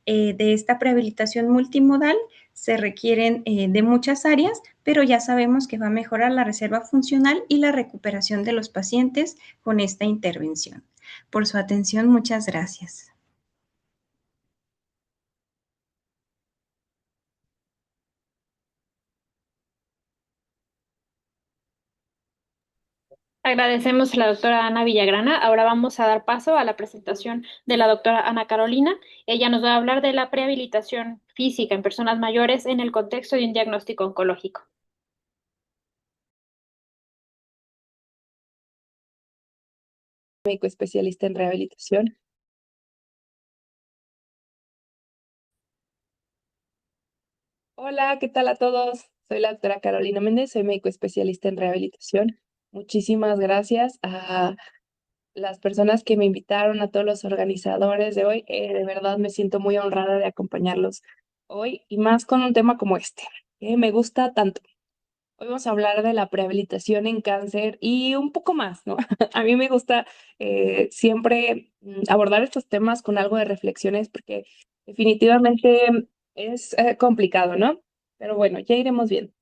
de esta prehabilitación multimodal se requieren de muchas áreas, pero ya sabemos que va a mejorar la reserva funcional y la recuperación de los pacientes con esta intervención. Por su atención, muchas gracias. Agradecemos a la doctora Ana Villagrana. Ahora vamos a dar paso a la presentación de la doctora Ana Carolina. Ella nos va a hablar de la prehabilitación física en personas mayores en el contexto de un diagnóstico oncológico. Médico especialista en rehabilitación. Hola, ¿qué tal a todos? Soy la doctora Carolina Méndez, soy médico especialista en rehabilitación. Muchísimas gracias a las personas que me invitaron, a todos los organizadores de hoy. De verdad me siento muy honrada de acompañarlos hoy y más con un tema como este, que me gusta tanto. Hoy vamos a hablar de la prehabilitación en cáncer y un poco más, ¿no? A mí me gusta siempre abordar estos temas con algo de reflexiones porque definitivamente es complicado, ¿no? Pero bueno, ya iremos bien.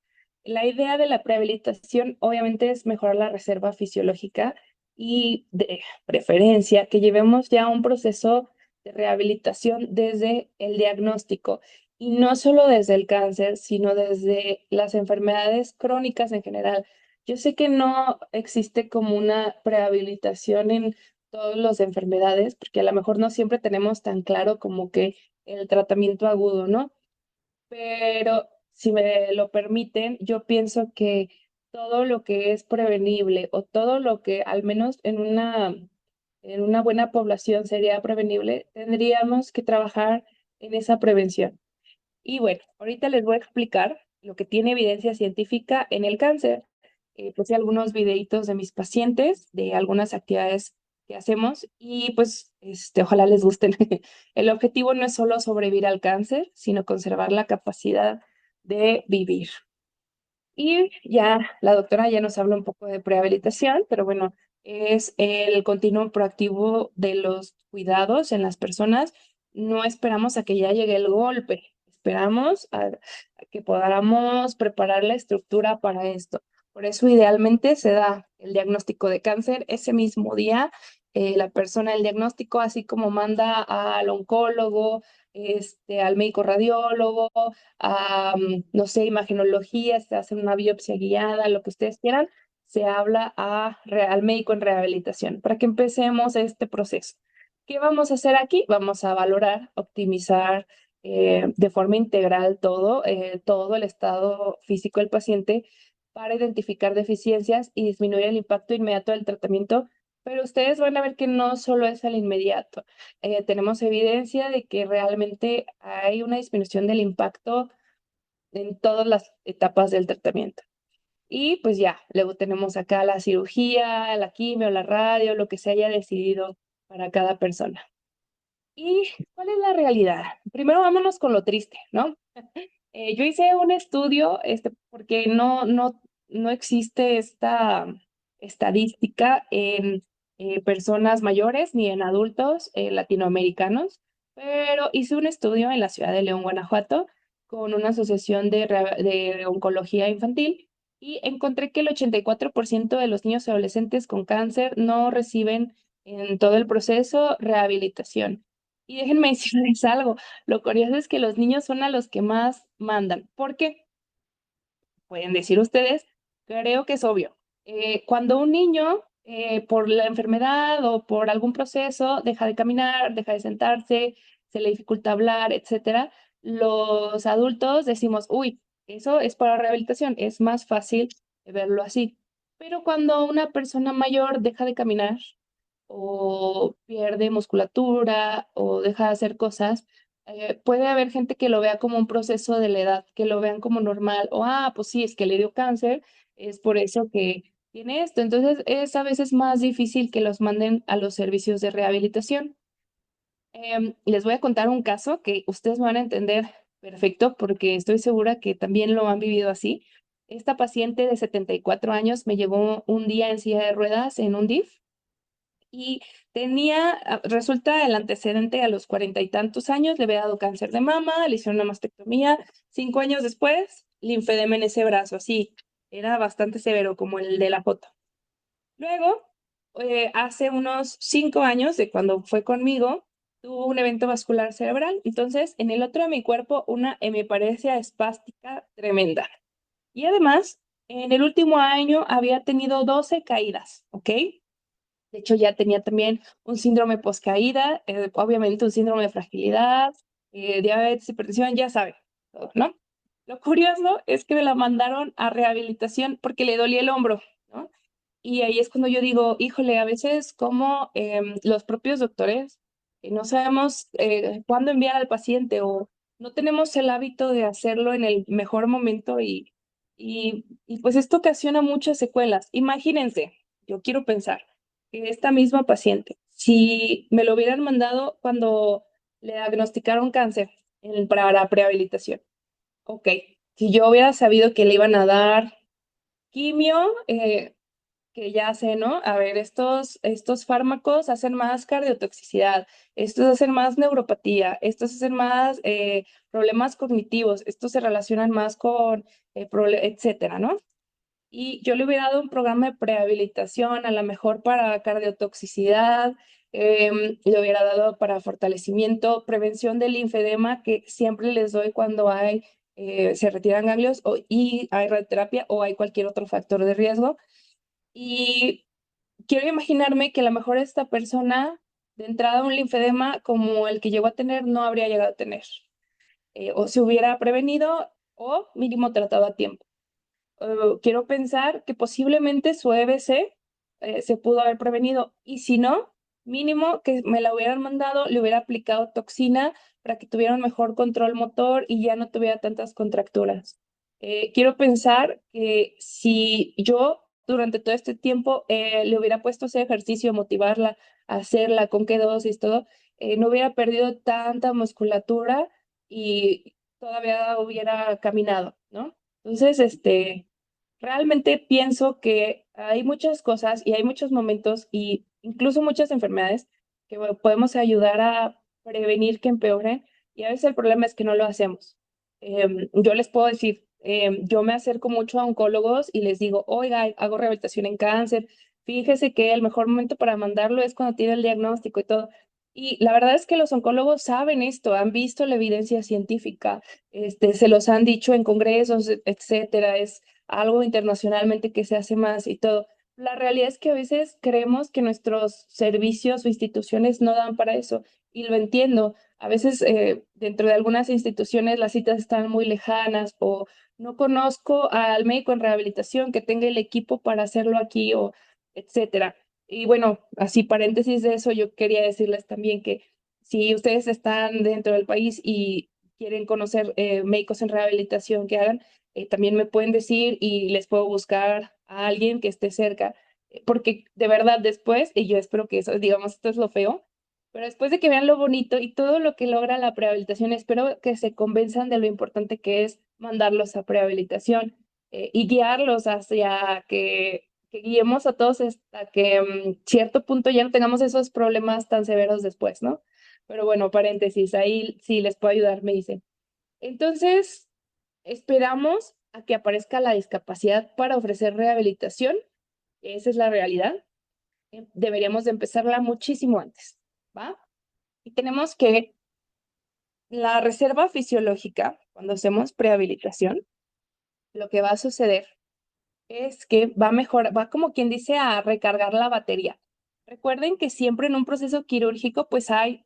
La idea de la prehabilitación obviamente es mejorar la reserva fisiológica y de preferencia que llevemos ya un proceso de rehabilitación desde el diagnóstico y no solo desde el cáncer, sino desde las enfermedades crónicas en general. Yo sé que no existe como una prehabilitación en todas las enfermedades, porque a lo mejor no siempre tenemos tan claro como que el tratamiento agudo, ¿no? Pero si me lo permiten, yo pienso que todo lo que es prevenible o todo lo que al menos en una buena población sería prevenible, tendríamos que trabajar en esa prevención. Y bueno, ahorita les voy a explicar lo que tiene evidencia científica en el cáncer. Puse algunos videitos de mis pacientes, de algunas actividades que hacemos y pues ojalá les gusten. El objetivo no es solo sobrevivir al cáncer, sino conservar la capacidad de vivir. Y ya la doctora ya nos habla un poco de prehabilitación, pero bueno, es el continuo proactivo de los cuidados en las personas. No esperamos a que ya llegue el golpe, esperamos a que podamos preparar la estructura para esto. Por eso idealmente se da el diagnóstico de cáncer ese mismo día. La persona el diagnóstico, así como manda al oncólogo, al médico radiólogo, no sé, imagenología, se hace una biopsia guiada, lo que ustedes quieran, se habla al médico en rehabilitación para que empecemos este proceso. ¿Qué vamos a hacer aquí? Vamos a valorar, optimizar de forma integral todo el estado físico del paciente para identificar deficiencias y disminuir el impacto inmediato del tratamiento, pero ustedes van a ver que no solo es al inmediato. Tenemos evidencia de que realmente hay una disminución del impacto en todas las etapas del tratamiento. Y pues ya, luego tenemos acá la cirugía, la quimio, la radio, lo que se haya decidido para cada persona. ¿Y cuál es la realidad? Primero vámonos con lo triste, ¿no? Yo hice un estudio, porque no existe esta estadística en personas mayores ni en adultos latinoamericanos, pero hice un estudio en la ciudad de León, Guanajuato, con una asociación de oncología infantil y encontré que el 84% de los niños y adolescentes con cáncer no reciben en todo el proceso rehabilitación. Y déjenme decirles algo. Lo curioso es que los niños son a los que más mandan. ¿Por qué? Pueden decir ustedes, creo que es obvio. Cuando un niño, por la enfermedad o por algún proceso, deja de caminar, deja de sentarse, se le dificulta hablar, etcétera, los adultos decimos, uy, eso es para rehabilitación, es más fácil verlo así. Pero cuando una persona mayor deja de caminar, o pierde musculatura o deja de hacer cosas, puede haber gente que lo vea como un proceso de la edad, que lo vean como normal, o pues sí, es que le dio cáncer, es por eso que tiene esto. Entonces es a veces más difícil que los manden a los servicios de rehabilitación. Les voy a contar un caso que ustedes van a entender perfecto porque estoy segura que también lo han vivido así. Esta paciente de 74 años me llegó un día en silla de ruedas en un DIF y resulta el antecedente a los 40 y tantos años, le había dado cáncer de mama, le hicieron una mastectomía, 5 años después, linfedema en ese brazo, así, era bastante severo como el de la foto. Luego, hace unos 5 años de cuando fue conmigo, tuvo un evento vascular cerebral, entonces en el otro de mi cuerpo una hemiparesia espástica tremenda. Y además, en el último año había tenido 12 caídas, ¿ok? De hecho, ya tenía también un síndrome poscaída, obviamente un síndrome de fragilidad, diabetes, hipertensión, ya sabe, todo, ¿no? Lo curioso es que me la mandaron a rehabilitación porque le dolía el hombro, ¿no? Y ahí es cuando yo digo, híjole, a veces como los propios doctores no sabemos cuándo enviar al paciente o no tenemos el hábito de hacerlo en el mejor momento y pues esto ocasiona muchas secuelas. Imagínense, yo quiero pensar que esta misma paciente, si me lo hubieran mandado cuando le diagnosticaron cáncer para prehabilitación, ok, si yo hubiera sabido que le iban a dar quimio, que ya sé, ¿no? A ver, estos fármacos hacen más cardiotoxicidad, estos hacen más neuropatía, estos hacen más problemas cognitivos, estos se relacionan más con, etcétera, ¿no? Y yo le hubiera dado un programa de prehabilitación, a lo mejor para cardiotoxicidad, le hubiera dado para fortalecimiento, prevención del linfedema, que siempre les doy cuando hay, se retiran ganglios y hay radioterapia o hay cualquier otro factor de riesgo. Y quiero imaginarme que a lo mejor esta persona, de entrada, un linfedema como el que llegó a tener, no habría llegado a tener, o se hubiera prevenido o mínimo tratado a tiempo. Quiero pensar que posiblemente su EBC se pudo haber prevenido y si no, mínimo que me la hubieran mandado, le hubiera aplicado toxina para que tuviera un mejor control motor y ya no tuviera tantas contracturas. Quiero pensar que si yo durante todo este tiempo le hubiera puesto ese ejercicio, motivarla a hacerla, con qué dosis, todo, no hubiera perdido tanta musculatura y todavía hubiera caminado, ¿no? Entonces, realmente pienso que hay muchas cosas y hay muchos momentos y incluso muchas enfermedades que podemos ayudar a prevenir que empeoren y a veces el problema es que no lo hacemos. Yo les puedo decir, yo me acerco mucho a oncólogos y les digo, oiga, hago rehabilitación en cáncer, fíjese que el mejor momento para mandarlo es cuando tiene el diagnóstico y todo. Y la verdad es que los oncólogos saben esto, han visto la evidencia científica, se los han dicho en congresos, etcétera, es algo internacionalmente que se hace más y todo. La realidad es que a veces creemos que nuestros servicios o instituciones no dan para eso y lo entiendo. A veces dentro de algunas instituciones las citas están muy lejanas o no conozco al médico en rehabilitación que tenga el equipo para hacerlo aquí o etcétera. Y bueno, así paréntesis de eso, yo quería decirles también que si ustedes están dentro del país y quieren conocer médicos en rehabilitación que hagan, también me pueden decir y les puedo buscar a alguien que esté cerca, porque de verdad después, y yo espero que eso, digamos, esto es lo feo, pero después de que vean lo bonito y todo lo que logra la prehabilitación, espero que se convenzan de lo importante que es mandarlos a prehabilitación y guiarlos hacia que guiemos a todos hasta que cierto punto ya no tengamos esos problemas tan severos después, ¿no? Pero bueno, paréntesis, ahí sí les puedo ayudar, me dicen. Entonces, esperamos a que aparezca la discapacidad para ofrecer rehabilitación. Esa es la realidad. Deberíamos de empezarla muchísimo antes, ¿va? Y tenemos que la reserva fisiológica, cuando hacemos prehabilitación, lo que va a suceder es que va a mejorar, va como quien dice a recargar la batería. Recuerden que siempre en un proceso quirúrgico pues hay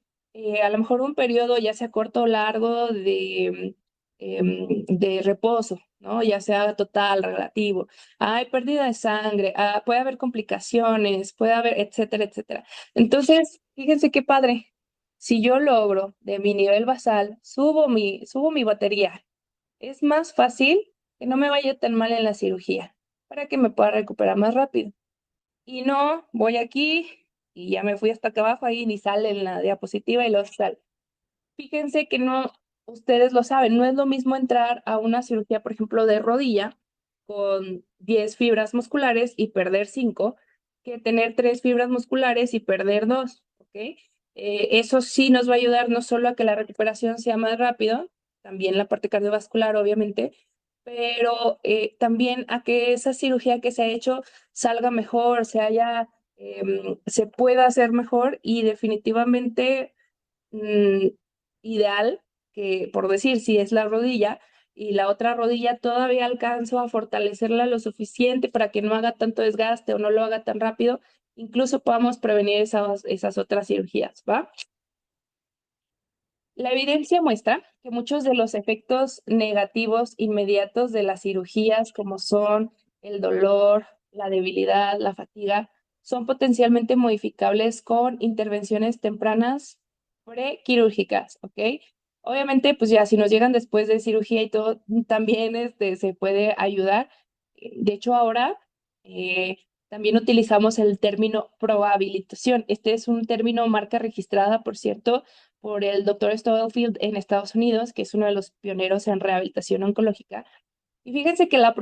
a lo mejor un periodo ya sea corto o largo de reposo, ¿no? Ya sea total, relativo. Hay pérdida de sangre, puede haber complicaciones, puede haber, etcétera, etcétera. Entonces, fíjense qué padre. Si yo logro de mi nivel basal, subo mi batería, es más fácil que no me vaya tan mal en la cirugía para que me pueda recuperar más rápido. Y no, voy aquí y ya me fui hasta acá abajo, ahí ni sale en la diapositiva y lo sale. Fíjense que no, ustedes lo saben, no es lo mismo entrar a una cirugía, por ejemplo, de rodilla con 10 fibras musculares y perder 5, que tener 3 fibras musculares y perder 2, ¿ok? Eso sí nos va a ayudar no solo a que la recuperación sea más rápido, también la parte cardiovascular, obviamente, pero también a que esa cirugía que se ha hecho salga mejor, se pueda hacer mejor y definitivamente ideal que, por decir, si es la rodilla y la otra rodilla todavía alcanzo a fortalecerla lo suficiente para que no haga tanto desgaste o no lo haga tan rápido, incluso podamos prevenir esas otras cirugías, ¿va? La evidencia muestra que muchos de los efectos negativos inmediatos de las cirugías, como son el dolor, la debilidad, la fatiga, son potencialmente modificables con intervenciones tempranas prequirúrgicas, ¿ok? Obviamente, pues ya si nos llegan después de cirugía y todo, también se puede ayudar. De hecho, ahora también utilizamos el término probabilitación. Este es un término marca registrada, por cierto, por el doctor Stubblefield en Estados Unidos, que es uno de los pioneros en rehabilitación oncológica. Y fíjense que la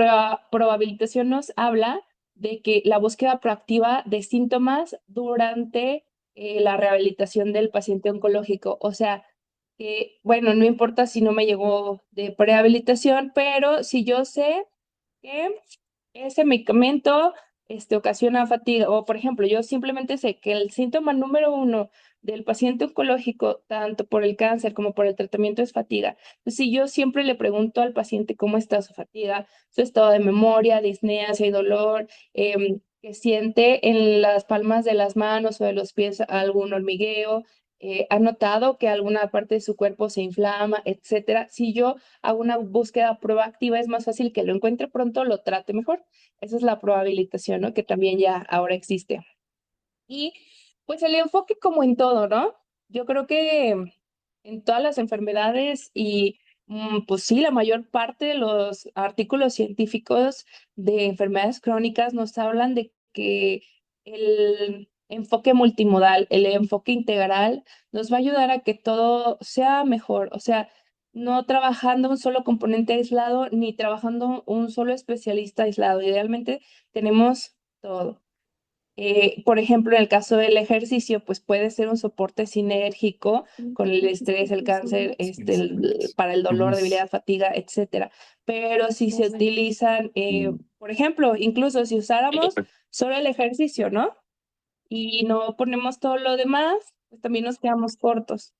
probabilitación nos habla de que la búsqueda proactiva de síntomas durante la rehabilitación del paciente oncológico. O sea, que, bueno, no importa si no me llegó de prehabilitación, pero si yo sé que ese medicamento ocasiona fatiga, o por ejemplo, yo simplemente sé que el síntoma número uno del paciente oncológico, tanto por el cáncer como por el tratamiento, es fatiga. Entonces, si yo siempre le pregunto al paciente cómo está su fatiga, su estado de memoria, disnea, si hay dolor, que siente en las palmas de las manos o de los pies algún hormigueo, ha notado que alguna parte de su cuerpo se inflama, etcétera. Si yo hago una búsqueda proactiva, es más fácil que lo encuentre pronto, lo trate mejor. Esa es la probabilitación, ¿no? Que también ya ahora existe. Y pues el enfoque como en todo, ¿no? Yo creo que en todas las enfermedades y pues sí, la mayor parte de los artículos científicos de enfermedades crónicas nos hablan de que el enfoque multimodal, el enfoque integral, nos va a ayudar a que todo sea mejor. O sea, no trabajando un solo componente aislado ni trabajando un solo especialista aislado. Idealmente tenemos todo. Por ejemplo, en el caso del ejercicio, pues puede ser un soporte sinérgico con el estrés, el cáncer, para el dolor, debilidad, fatiga, etcétera. Pero si se utilizan, por ejemplo, incluso si usáramos solo el ejercicio, ¿no? Y no ponemos todo lo demás, pues también nos quedamos cortos.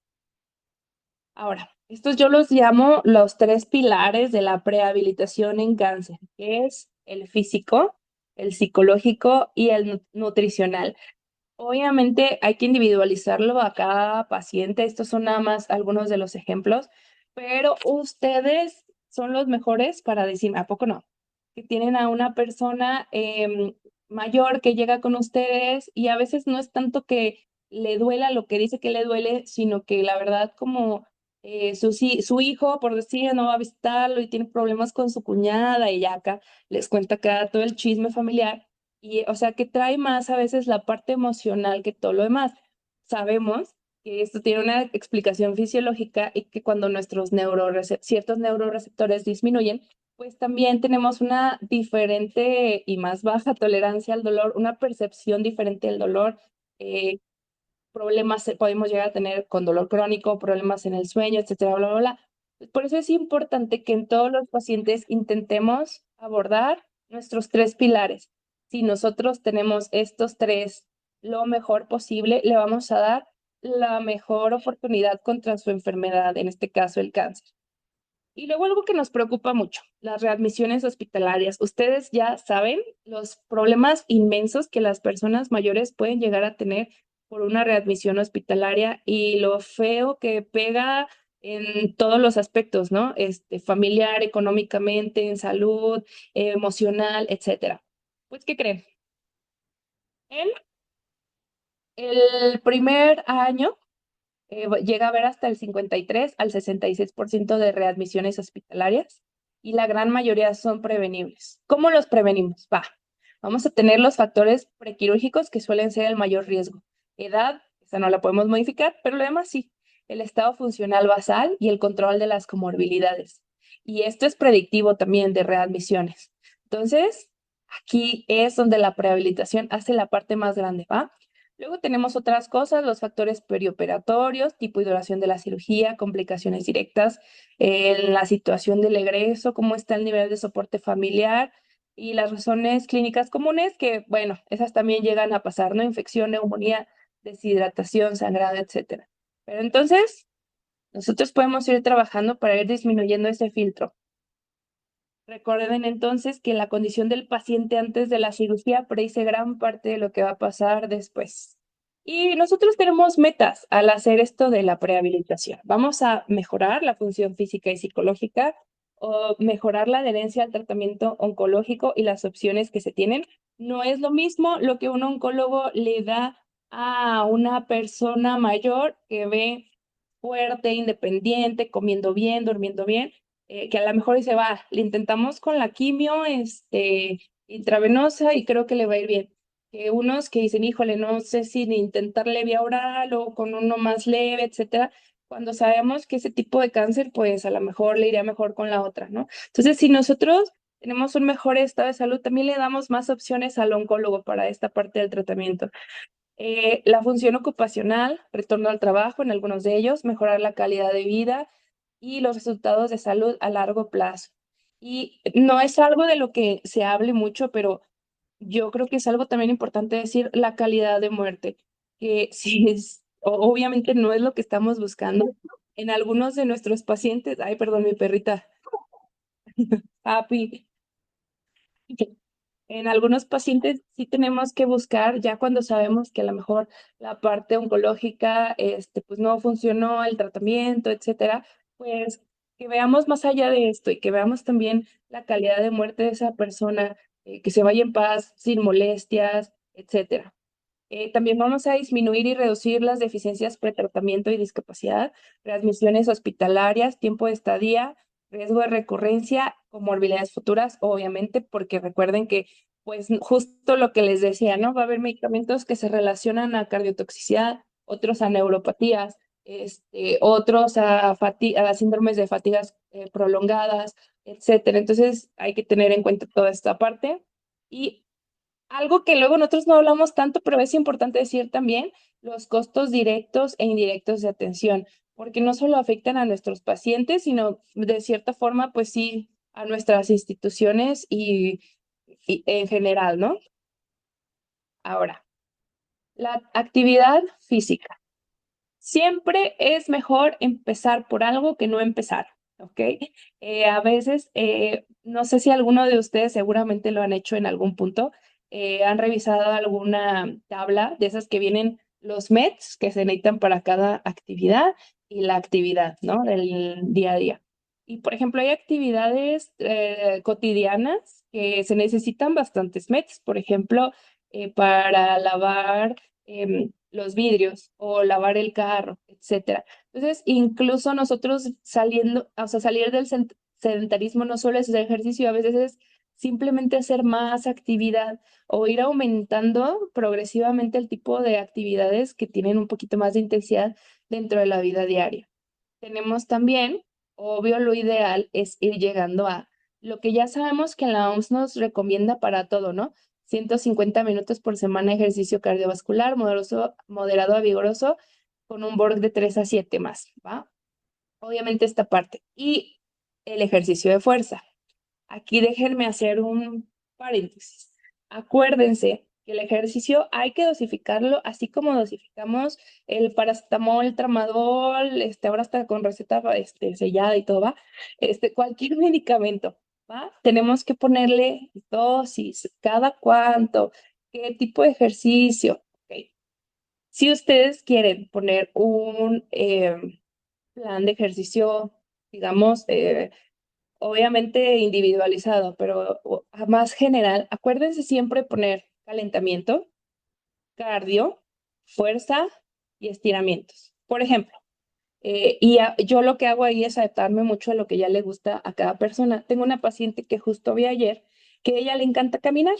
Ahora, estos yo los llamo los tres pilares de la prehabilitación en cáncer, que es el físico, el psicológico y el nutricional. Obviamente hay que individualizarlo a cada paciente. Estos son nada más algunos de los ejemplos, pero ustedes son los mejores para decir, ¿a poco no? Que tienen a una persona mayor que llega con ustedes y a veces no es tanto que le duela lo que dice que le duele, sino que la verdad como su hijo, por decir, no va a visitarlo y tiene problemas con su cuñada y ya acá les cuenta acá todo el chisme familiar. Y, o sea, que trae más a veces la parte emocional que todo lo demás. Sabemos que esto tiene una explicación fisiológica y que cuando nuestros ciertos neuroreceptores disminuyen, pues también tenemos una diferente y más baja tolerancia al dolor, una percepción diferente del dolor. eh, Problemas podemos llegar a tener con dolor crónico, problemas en el sueño, etcétera, bla, bla, bla. Por eso es importante que en todos los pacientes intentemos abordar nuestros tres pilares. Si nosotros tenemos estos tres lo mejor posible, le vamos a dar la mejor oportunidad contra su enfermedad, en este caso el cáncer. Y luego algo que nos preocupa mucho, las readmisiones hospitalarias. Ustedes ya saben los problemas inmensos que las personas mayores pueden llegar a tener por una readmisión hospitalaria y lo feo que pega en todos los aspectos, ¿no? Familiar, económicamente, en salud, emocional, etcétera. Pues, ¿qué creen? En el primer año llega a haber hasta el 53 al 66% de readmisiones hospitalarias y la gran mayoría son prevenibles. ¿Cómo los prevenimos? Vamos a tener los factores prequirúrgicos que suelen ser el mayor riesgo. Edad, esa no la podemos modificar, pero lo demás sí. El estado funcional basal y el control de las comorbilidades. Y esto es predictivo también de readmisiones. Entonces, aquí es donde la prehabilitación hace la parte más grande, ¿va? Luego tenemos otras cosas, los factores perioperatorios, tipo y duración de la cirugía, complicaciones directas, la situación del egreso, cómo está el nivel de soporte familiar y las razones clínicas comunes, que bueno, esas también llegan a pasar, ¿no? Infección, neumonía, deshidratación, sangrado, etcétera. Pero entonces, nosotros podemos ir trabajando para ir disminuyendo ese filtro. Recuerden entonces que la condición del paciente antes de la cirugía predice gran parte de lo que va a pasar después. Y nosotros tenemos metas al hacer esto de la prehabilitación. Vamos a mejorar la función física y psicológica o mejorar la adherencia al tratamiento oncológico y las opciones que se tienen. No es lo mismo lo que un oncólogo le da a una persona mayor que ve fuerte, independiente, comiendo bien, durmiendo bien, que a lo mejor dice, le intentamos con la quimio, intravenosa y creo que le va a ir bien. Que unos que dicen, híjole, no sé si ni intentar vía oral o con uno más leve, etcétera. cuando sabemos que ese tipo de cáncer, pues a lo mejor le iría mejor con la otra, ¿no? Entonces, si nosotros tenemos un mejor estado de salud, también le damos más opciones al oncólogo para esta parte del tratamiento. La función ocupacional, retorno al trabajo en algunos de ellos, mejorar la calidad de vida y los resultados de salud a largo plazo. Y no es algo de lo que se hable mucho, pero yo creo que es algo también importante decir la calidad de muerte, que sí es, obviamente no es lo que estamos buscando. En algunos de nuestros pacientes, ay, perdón, mi perrita, papi, en algunos pacientes sí tenemos que buscar, ya cuando sabemos que a lo mejor la parte oncológica, pues no funcionó el tratamiento, etcétera, pues que veamos más allá de esto y que veamos también la calidad de muerte de esa persona, que se vaya en paz, sin molestias, etcétera. También vamos a disminuir y reducir las deficiencias pretratamiento y discapacidad, readmisiones hospitalarias, tiempo de estadía, riesgo de recurrencia, comorbilidades futuras, obviamente, porque recuerden que, pues, justo lo que les decía, ¿no? Va a haber medicamentos que se relacionan a cardiotoxicidad, otros a neuropatías, otros a síndromes de fatigas prolongadas, etcétera. Entonces, hay que tener en cuenta toda esta parte. Y algo que luego nosotros no hablamos tanto, pero es importante decir también los costos directos e indirectos de atención, porque no solo afectan a nuestros pacientes, sino de cierta forma, pues sí, a nuestras instituciones y en general, ¿no? Ahora, la actividad física. Siempre es mejor empezar por algo que no empezar, ¿ok? A veces, no sé si alguno de ustedes seguramente lo han hecho en algún punto, han revisado alguna tabla de esas que vienen los METs que se necesitan para cada actividad y la actividad, ¿no? Del día a día. Y, por ejemplo, hay actividades cotidianas que se necesitan bastantes METs, por ejemplo, para lavar los vidrios o lavar el carro, etcétera. Entonces, incluso nosotros saliendo, o sea, salir del sedentarismo no solo es hacer ejercicio, a veces es simplemente hacer más actividad o ir aumentando progresivamente el tipo de actividades que tienen un poquito más de intensidad dentro de la vida diaria. Tenemos también, obvio, lo ideal es ir llegando a lo que ya sabemos que la OMS nos recomienda para todo, ¿no? 150 minutos por semana de ejercicio cardiovascular, moderado a vigoroso, con un BORG de 3 a 7 más, ¿va? Obviamente esta parte. Y el ejercicio de fuerza. Aquí déjenme hacer un paréntesis. Acuérdense que el ejercicio hay que dosificarlo, así como dosificamos el paracetamol, el tramadol, ahora está con receta sellada y todo, ¿va? Cualquier medicamento, ¿va? Tenemos que ponerle dosis, cada cuánto, qué tipo de ejercicio, ¿ok? Si ustedes quieren poner un plan de ejercicio, digamos, obviamente individualizado, pero a más general, acuérdense siempre poner calentamiento, cardio, fuerza y estiramientos. Por ejemplo, yo lo que hago ahí es adaptarme mucho a lo que ya le gusta a cada persona. Tengo una paciente que justo vi ayer que a ella le encanta caminar.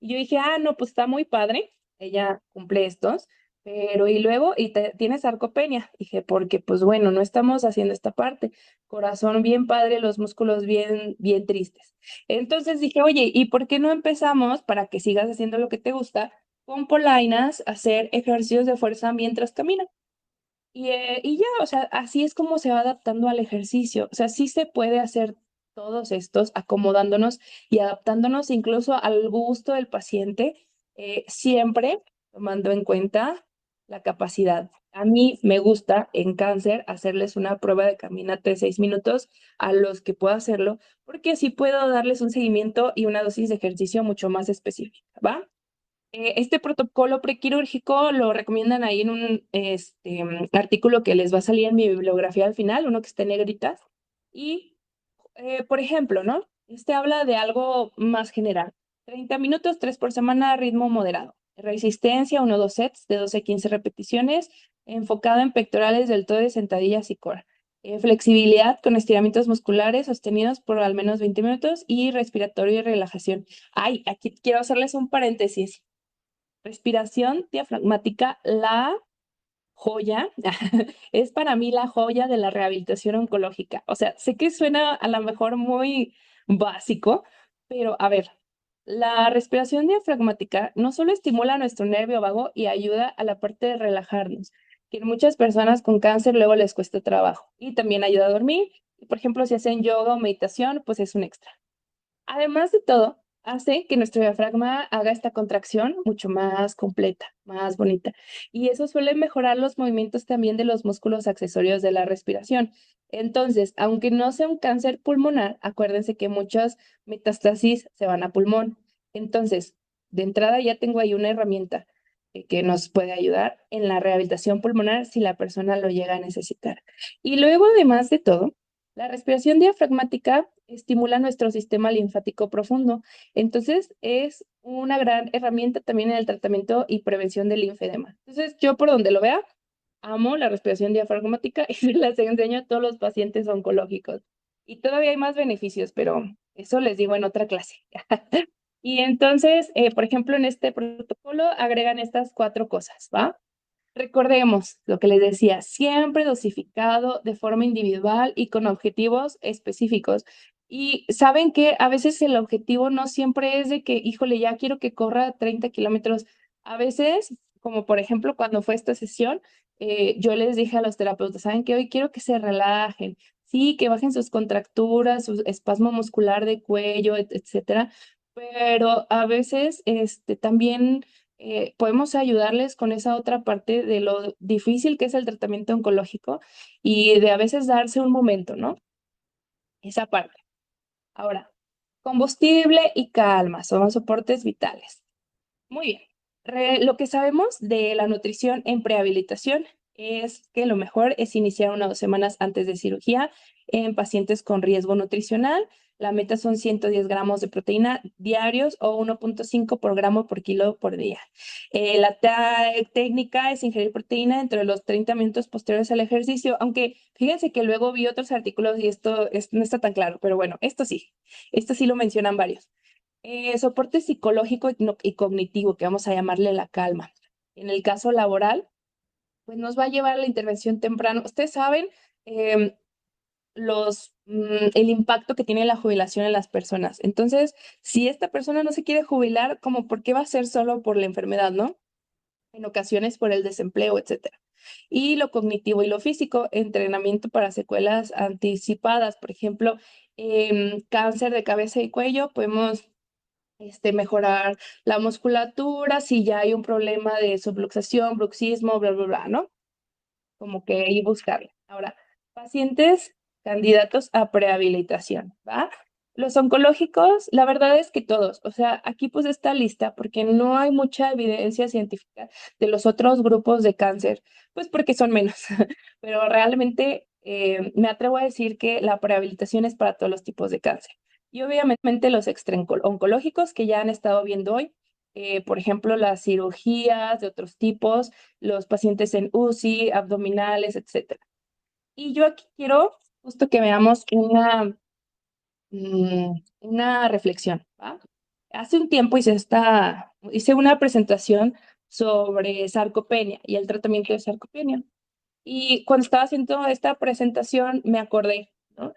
Y yo dije, ah, no, pues está muy padre, ella cumple estos, pero y luego, tienes sarcopenia. Dije, porque pues bueno, no estamos haciendo esta parte. Corazón bien padre, los músculos bien, bien tristes. Entonces dije, oye, ¿y por qué no empezamos para que sigas haciendo lo que te gusta? Con polainas, hacer ejercicios de fuerza mientras caminas. Y ya, o sea, así es como se va adaptando al ejercicio. O sea, sí se puede hacer todos estos acomodándonos y adaptándonos incluso al gusto del paciente, siempre tomando en cuenta la capacidad. A mí me gusta en cáncer hacerles una prueba de caminata de 6 minutos a los que puedo hacerlo, porque así puedo darles un seguimiento y una dosis de ejercicio mucho más específica, ¿va? Este protocolo prequirúrgico lo recomiendan ahí en un artículo que les va a salir en mi bibliografía al final, uno que esté en negritas. Y, por ejemplo, ¿no? Habla de algo más general. 30 minutos, 3 por semana, ritmo moderado. Resistencia, 2 sets de 12 a 15 repeticiones, enfocado en pectorales, deltoides, sentadillas y core. Flexibilidad con estiramientos musculares sostenidos por al menos 20 minutos y respiratorio y relajación. Ay, aquí quiero hacerles un paréntesis. Respiración diafragmática, joya, es para mí la joya de la rehabilitación oncológica. O sea, sé que suena a lo mejor muy básico, pero a ver, la respiración diafragmática no solo estimula nuestro nervio vago y ayuda a la parte de relajarnos, que en muchas personas con cáncer luego les cuesta trabajo, y también ayuda a dormir. Y, por ejemplo, si hacen yoga o meditación, pues es un extra. Además de todo, hace que nuestro diafragma haga esta contracción mucho más completa, más bonita. Y eso suele mejorar los movimientos también de los músculos accesorios de la respiración. Entonces, aunque no sea un cáncer pulmonar, acuérdense que muchas metástasis se van a pulmón. Entonces, de entrada ya tengo ahí una herramienta que nos puede ayudar en la rehabilitación pulmonar si la persona lo llega a necesitar. Y luego, además de todo, la respiración diafragmática estimula nuestro sistema linfático profundo. Entonces, es una gran herramienta también en el tratamiento y prevención del linfedema. Entonces, yo por donde lo vea, amo la respiración diafragmática y se las enseño a todos los pacientes oncológicos. Y todavía hay más beneficios, pero eso les digo en otra clase. Y entonces, por ejemplo, en este protocolo agregan estas 4 cosas, ¿va? Recordemos lo que les decía, siempre dosificado de forma individual y con objetivos específicos. Y saben que a veces el objetivo no siempre es de que, híjole, ya quiero que corra 30 kilómetros. A veces, como por ejemplo cuando fue esta sesión, yo les dije a los terapeutas, saben que hoy quiero que se relajen, sí, que bajen sus contracturas, su espasmo muscular de cuello, etcétera. Pero a veces también podemos ayudarles con esa otra parte de lo difícil que es el tratamiento oncológico y de a veces darse un momento, ¿no? Esa parte. Ahora, combustible y calma son soportes vitales. Muy bien. Lo que sabemos de la nutrición en prehabilitación es que lo mejor es iniciar 1 o 2 semanas antes de cirugía en pacientes con riesgo nutricional. La meta son 110 gramos de proteína diarios o 1,5 por gramo por kilo por día. La técnica es ingerir proteína entre los 30 minutos posteriores al ejercicio, aunque fíjense que luego vi otros artículos y no está tan claro, pero bueno, esto sí lo mencionan varios. Soporte psicológico y cognitivo, que vamos a llamarle la calma. En el caso laboral, pues nos va a llevar a la intervención temprana. Ustedes saben em, el impacto que tiene la jubilación en las personas. Entonces, si esta persona no se quiere jubilar, como por qué va a ser solo por la enfermedad, ¿no? En ocasiones por el desempleo, etcétera. Y lo cognitivo y lo físico, entrenamiento para secuelas anticipadas, por ejemplo, cáncer de cabeza y cuello, podemos mejorar la musculatura, si ya hay un problema de subluxación, bruxismo, bla, bla, bla, ¿no? Como que ahí buscarle. Ahora, pacientes candidatos a prehabilitación, ¿va? Los oncológicos, la verdad es que todos, o sea, aquí pues está lista porque no hay mucha evidencia científica de los otros grupos de cáncer, pues porque son menos, pero realmente me atrevo a decir que la prehabilitación es para todos los tipos de cáncer. Y obviamente los extraoncológicos que ya han estado viendo hoy, por ejemplo, las cirugías de otros tipos, los pacientes en UCI, abdominales, etcétera. Y yo aquí quiero justo que veamos una reflexión, ¿va? Hace un tiempo hice una presentación sobre sarcopenia y el tratamiento de sarcopenia. Y cuando estaba haciendo esta presentación me acordé, ¿no?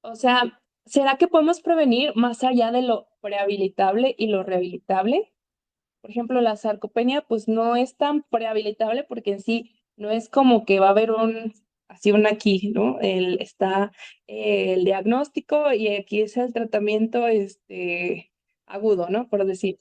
O sea, ¿será que podemos prevenir más allá de lo prehabilitable y lo rehabilitable? Por ejemplo, la sarcopenia, pues no es tan prehabilitable porque en sí no es como que va a haber así un aquí, ¿no? Está el diagnóstico y aquí es el tratamiento agudo, ¿no? Por decir,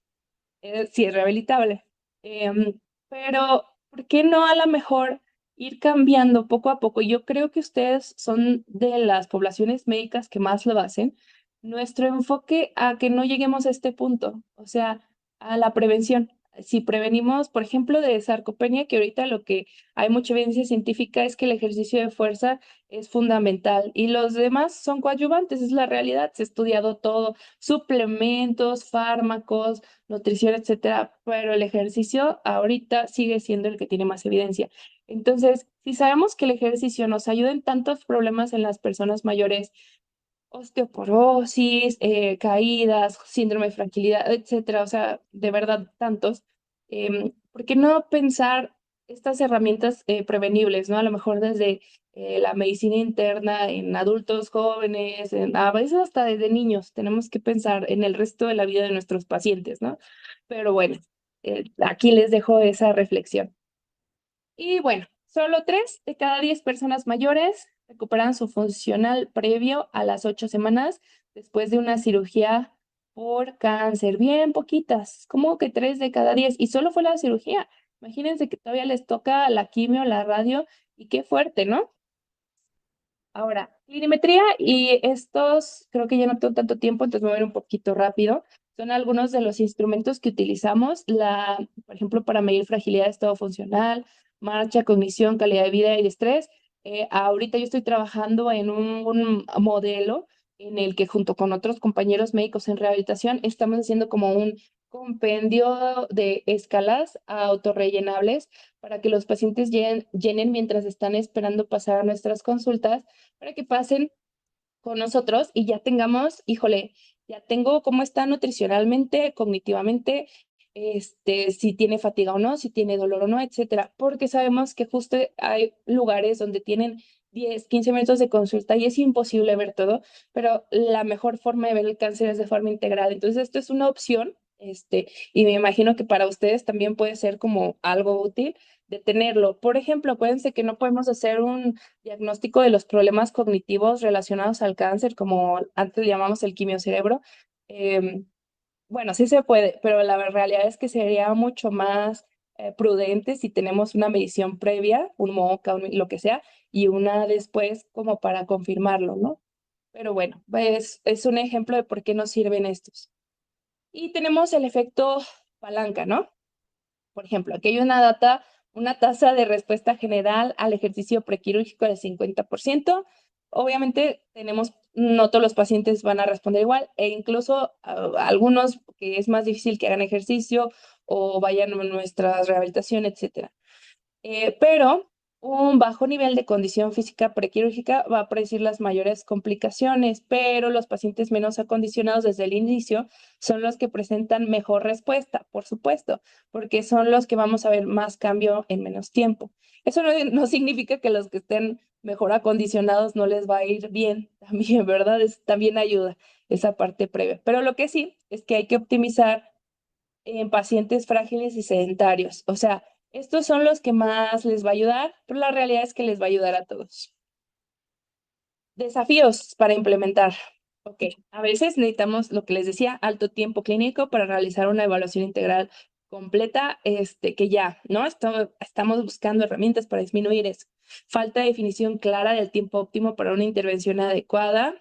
sí es rehabilitable. Pero, ¿por qué no a lo mejor ir cambiando poco a poco? Yo creo que ustedes son de las poblaciones médicas que más lo hacen. Nuestro enfoque a que no lleguemos a este punto, o sea, a la prevención. Si prevenimos, por ejemplo, de sarcopenia, que ahorita lo que hay mucha evidencia científica es que el ejercicio de fuerza es fundamental y los demás son coadyuvantes, es la realidad, se ha estudiado todo, suplementos, fármacos, nutrición, etcétera, pero el ejercicio ahorita sigue siendo el que tiene más evidencia. Entonces, si sabemos que el ejercicio nos ayuda en tantos problemas en las personas mayores, osteoporosis, caídas, síndrome de fragilidad, etcétera, o sea, de verdad tantos, ¿por qué no pensar estas herramientas prevenibles, ¿no? A lo mejor desde la medicina interna en adultos jóvenes, a veces hasta desde niños, tenemos que pensar en el resto de la vida de nuestros pacientes, ¿no? Pero bueno, aquí les dejo esa reflexión. Y bueno, solo 3 de cada 10 personas mayores recuperan su funcional previo a las 8 semanas después de una cirugía por cáncer. Bien poquitas, como que 3 de cada 10. Y solo fue la cirugía. Imagínense que todavía les toca la quimio, la radio, y qué fuerte, ¿no? Ahora, clinimetría y estos, creo que ya no tengo tanto tiempo, entonces me voy a ir un poquito rápido. Son algunos de los instrumentos que utilizamos, por ejemplo, para medir fragilidad de estado funcional, marcha, cognición, calidad de vida y estrés. Ahorita yo estoy trabajando en un modelo en el que junto con otros compañeros médicos en rehabilitación estamos haciendo como un compendio de escalas autorrellenables para que los pacientes llenen mientras están esperando pasar a nuestras consultas para que pasen con nosotros y ya tengamos, híjole, ya tengo cómo está nutricionalmente, cognitivamente, si tiene fatiga o no, si tiene dolor o no, etcétera, porque sabemos que justo hay lugares donde tienen 10, 15 minutos de consulta y es imposible ver todo, pero la mejor forma de ver el cáncer es de forma integral. Entonces, esto es una opción, y me imagino que para ustedes también puede ser como algo útil de tenerlo. Por ejemplo, acuérdense que no podemos hacer un diagnóstico de los problemas cognitivos relacionados al cáncer, como antes le llamamos el quimiocerebro. Bueno, sí se puede, pero la realidad es que sería mucho más prudente si tenemos una medición previa, un MOCA, lo que sea, y una después como para confirmarlo, ¿no? Pero bueno, pues es un ejemplo de por qué nos sirven estos. Y tenemos el efecto palanca, ¿no? Por ejemplo, aquí hay una tasa de respuesta general al ejercicio prequirúrgico del 50%. Obviamente, no todos los pacientes van a responder igual, e incluso algunos que es más difícil que hagan ejercicio o vayan a nuestra rehabilitación, etcétera. Pero un bajo nivel de condición física prequirúrgica va a predecir las mayores complicaciones, pero los pacientes menos acondicionados desde el inicio son los que presentan mejor respuesta, por supuesto, porque son los que vamos a ver más cambio en menos tiempo. Eso no significa que los que estén mejor acondicionados no les va a ir bien también, ¿verdad? También ayuda esa parte previa. Pero lo que sí es que hay que optimizar en pacientes frágiles y sedentarios. O sea, estos son los que más les va a ayudar, pero la realidad es que les va a ayudar a todos. Desafíos para implementar. Ok, a veces necesitamos, lo que les decía, alto tiempo clínico para realizar una evaluación integral completa, que ya, ¿no? Estamos buscando herramientas para disminuir eso. Falta de definición clara del tiempo óptimo para una intervención adecuada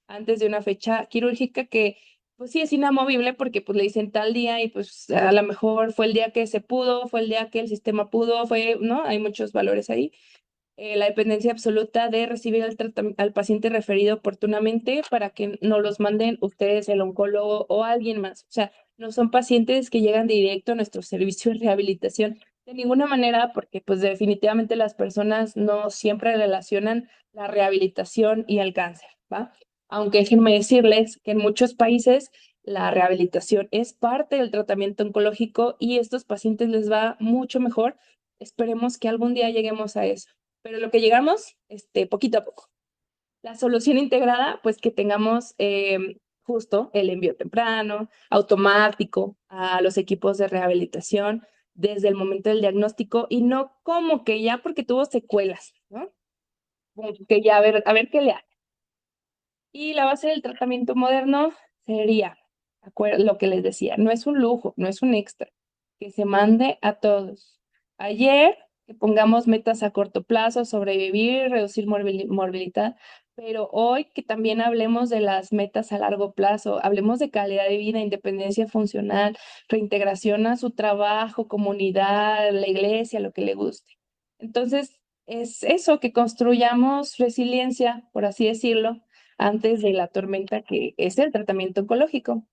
antes de una fecha quirúrgica que, pues sí, es inamovible porque pues le dicen tal día y pues a lo mejor fue el día que se pudo, fue el día que el sistema pudo, ¿no? Hay muchos valores ahí. La dependencia absoluta de recibir al paciente referido oportunamente para que no los manden ustedes, el oncólogo o alguien más. O sea, no son pacientes que llegan directo a nuestro servicio de rehabilitación de ninguna manera, porque pues definitivamente las personas no siempre relacionan la rehabilitación y el cáncer, ¿va? Aunque déjenme decirles que en muchos países la rehabilitación es parte del tratamiento oncológico y a estos pacientes les va mucho mejor. Esperemos que algún día lleguemos a eso, pero lo que llegamos, poquito a poco. La solución integrada, pues que tengamos justo el envío temprano, automático a los equipos de rehabilitación desde el momento del diagnóstico y no como que ya porque tuvo secuelas, ¿no? Como que ya a ver qué le hace. Y la base del tratamiento moderno sería, lo que les decía, no es un lujo, no es un extra, que se mande a todos. Ayer, que pongamos metas a corto plazo, sobrevivir, reducir morbilidad, pero hoy que también hablemos de las metas a largo plazo, hablemos de calidad de vida, independencia funcional, reintegración a su trabajo, comunidad, la iglesia, lo que le guste. Entonces, es eso, que construyamos resiliencia, por así decirlo, antes de la tormenta que es el tratamiento oncológico.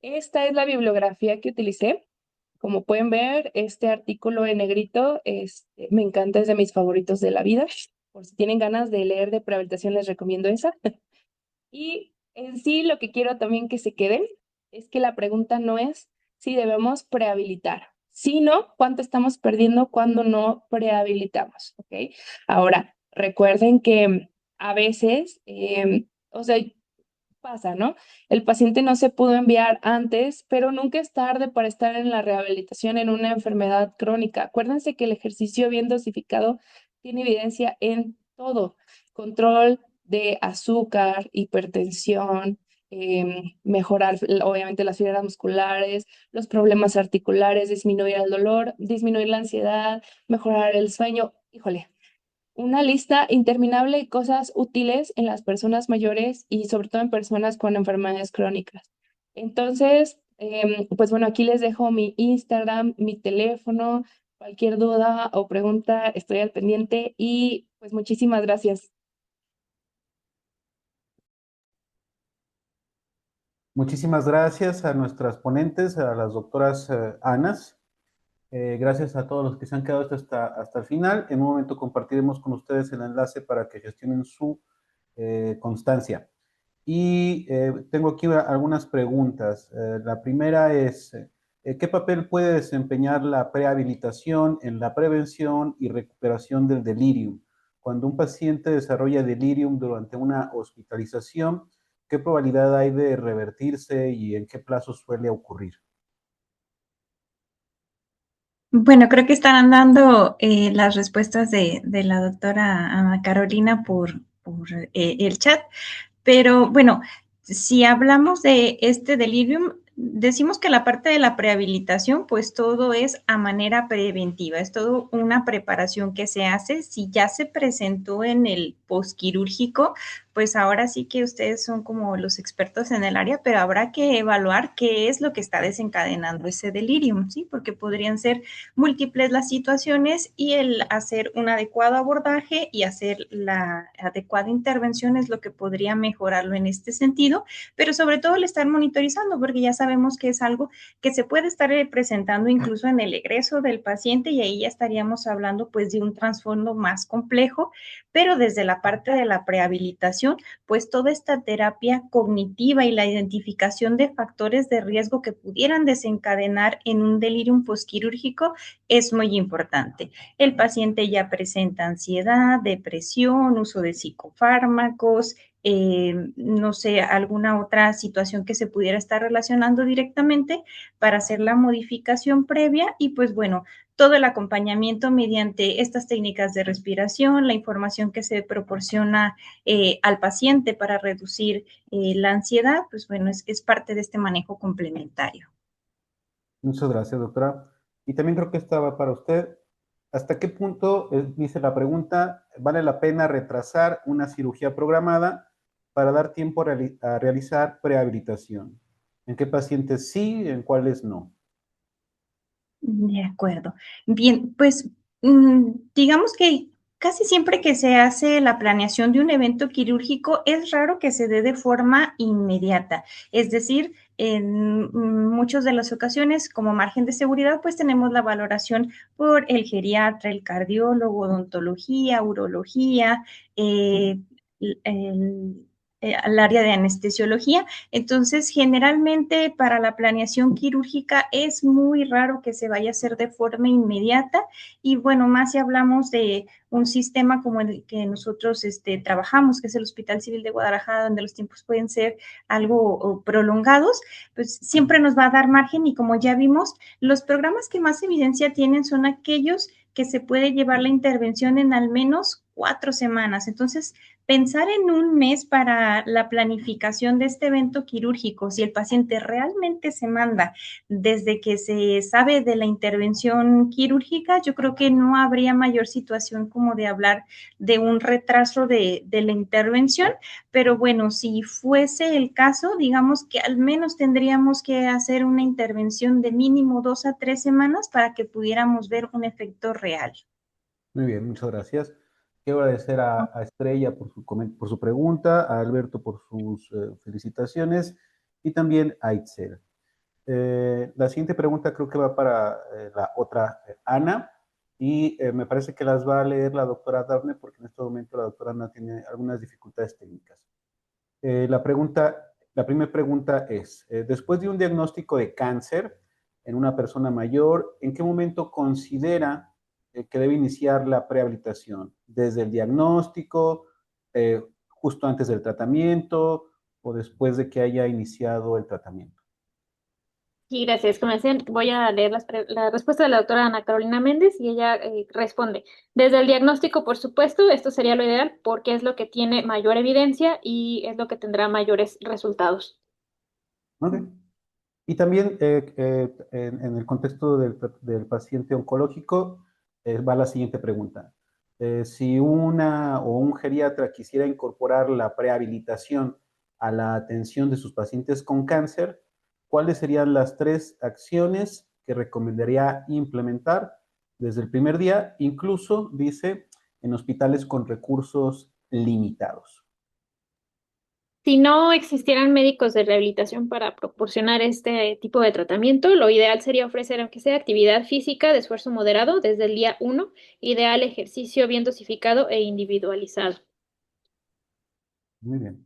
Esta es la bibliografía que utilicé. Como pueden ver, este artículo en negrito me encanta, es de mis favoritos de la vida. Por si tienen ganas de leer de prehabilitación, les recomiendo esa. Y en sí, lo que quiero también que se queden es que la pregunta no es si debemos prehabilitar, sino cuánto estamos perdiendo cuando no prehabilitamos, ¿ok? Ahora, recuerden que a veces, o sea, pasa, ¿no? El paciente no se pudo enviar antes, pero nunca es tarde para estar en la rehabilitación en una enfermedad crónica. Acuérdense que el ejercicio bien dosificado tiene evidencia en todo. Control de azúcar, hipertensión, mejorar obviamente las fibras musculares, los problemas articulares, disminuir el dolor, disminuir la ansiedad, mejorar el sueño. Híjole, una lista interminable de cosas útiles en las personas mayores y sobre todo en personas con enfermedades crónicas. Entonces, pues bueno, aquí les dejo mi Instagram, mi teléfono, cualquier duda o pregunta, estoy al pendiente y pues muchísimas gracias. Muchísimas gracias a nuestras ponentes, a las doctoras Anas. Gracias a todos los que se han quedado hasta el final. En un momento compartiremos con ustedes el enlace para que gestionen su constancia. Y tengo aquí algunas preguntas. La primera es, ¿qué papel puede desempeñar la prehabilitación en la prevención y recuperación del delirium? Cuando un paciente desarrolla delirium durante una hospitalización, ¿qué probabilidad hay de revertirse y en qué plazo suele ocurrir? Bueno, creo que estarán dando las respuestas de la doctora Ana Carolina por el chat. Pero bueno, si hablamos de este delirium, decimos que la parte de la prehabilitación, pues todo es a manera preventiva, es todo una preparación que se hace. Si ya se presentó en el posquirúrgico, pues ahora sí que ustedes son como los expertos en el área, pero habrá que evaluar qué es lo que está desencadenando ese delirium, ¿sí? Porque podrían ser múltiples las situaciones y el hacer un adecuado abordaje y hacer la adecuada intervención es lo que podría mejorarlo en este sentido, pero sobre todo el estar monitorizando, porque ya sabemos que es algo que se puede estar presentando incluso en el egreso del paciente y ahí ya estaríamos hablando pues de un trasfondo más complejo, pero desde la parte de la prehabilitación, pues toda esta terapia cognitiva y la identificación de factores de riesgo que pudieran desencadenar en un delirium posquirúrgico es muy importante. El paciente ya presenta ansiedad, depresión, uso de psicofármacos, no sé, alguna otra situación que se pudiera estar relacionando directamente para hacer la modificación previa y pues bueno, todo el acompañamiento mediante estas técnicas de respiración, la información que se proporciona al paciente para reducir la ansiedad, pues bueno, es parte de este manejo complementario. Muchas gracias, doctora. Y también creo que esta va para usted. ¿Hasta qué punto, dice la pregunta, vale la pena retrasar una cirugía programada para dar tiempo a realizar prehabilitación? ¿En qué pacientes sí, en cuáles no? De acuerdo. Bien, pues digamos que casi siempre que se hace la planeación de un evento quirúrgico es raro que se dé de forma inmediata. Es decir, en muchas de las ocasiones, como margen de seguridad, pues tenemos la valoración por el geriatra, el cardiólogo, odontología, urología, al área de anestesiología. Entonces, generalmente para la planeación quirúrgica es muy raro que se vaya a hacer de forma inmediata y bueno, más si hablamos de un sistema como el que nosotros trabajamos, que es el Hospital Civil de Guadalajara, donde los tiempos pueden ser algo prolongados, pues siempre nos va a dar margen y como ya vimos, los programas que más evidencia tienen son aquellos que se puede llevar la intervención en al menos 4 semanas. Entonces, pensar en un mes para la planificación de este evento quirúrgico, si el paciente realmente se manda desde que se sabe de la intervención quirúrgica, yo creo que no habría mayor situación como de hablar de un retraso de la intervención, pero bueno, si fuese el caso, digamos que al menos tendríamos que hacer una intervención de mínimo 2 a 3 semanas para que pudiéramos ver un efecto real. Muy bien, muchas gracias. Quiero agradecer a Estrella por su pregunta, a Alberto por sus felicitaciones y también a Itzel. La siguiente pregunta creo que va para la otra Ana y me parece que las va a leer la doctora Dafne porque en este momento la doctora Ana tiene algunas dificultades técnicas. La primera pregunta es, después de un diagnóstico de cáncer, en una persona mayor, ¿en qué momento considera que debe iniciar la prehabilitación? ¿Desde el diagnóstico, justo antes del tratamiento o después de que haya iniciado el tratamiento? Sí, gracias. Como decían, voy a leer la respuesta de la doctora Ana Carolina Méndez y ella responde, desde el diagnóstico, por supuesto, esto sería lo ideal porque es lo que tiene mayor evidencia y es lo que tendrá mayores resultados. Ok. Y también en el contexto del paciente oncológico, va la siguiente pregunta. Si una o un geriatra quisiera incorporar la prehabilitación a la atención de sus pacientes con cáncer, ¿cuáles serían las 3 acciones que recomendaría implementar desde el primer día, incluso, dice, en hospitales con recursos limitados? Si no existieran médicos de rehabilitación para proporcionar este tipo de tratamiento, lo ideal sería ofrecer, aunque sea actividad física de esfuerzo moderado desde el día 1, ideal ejercicio bien dosificado e individualizado. Muy bien.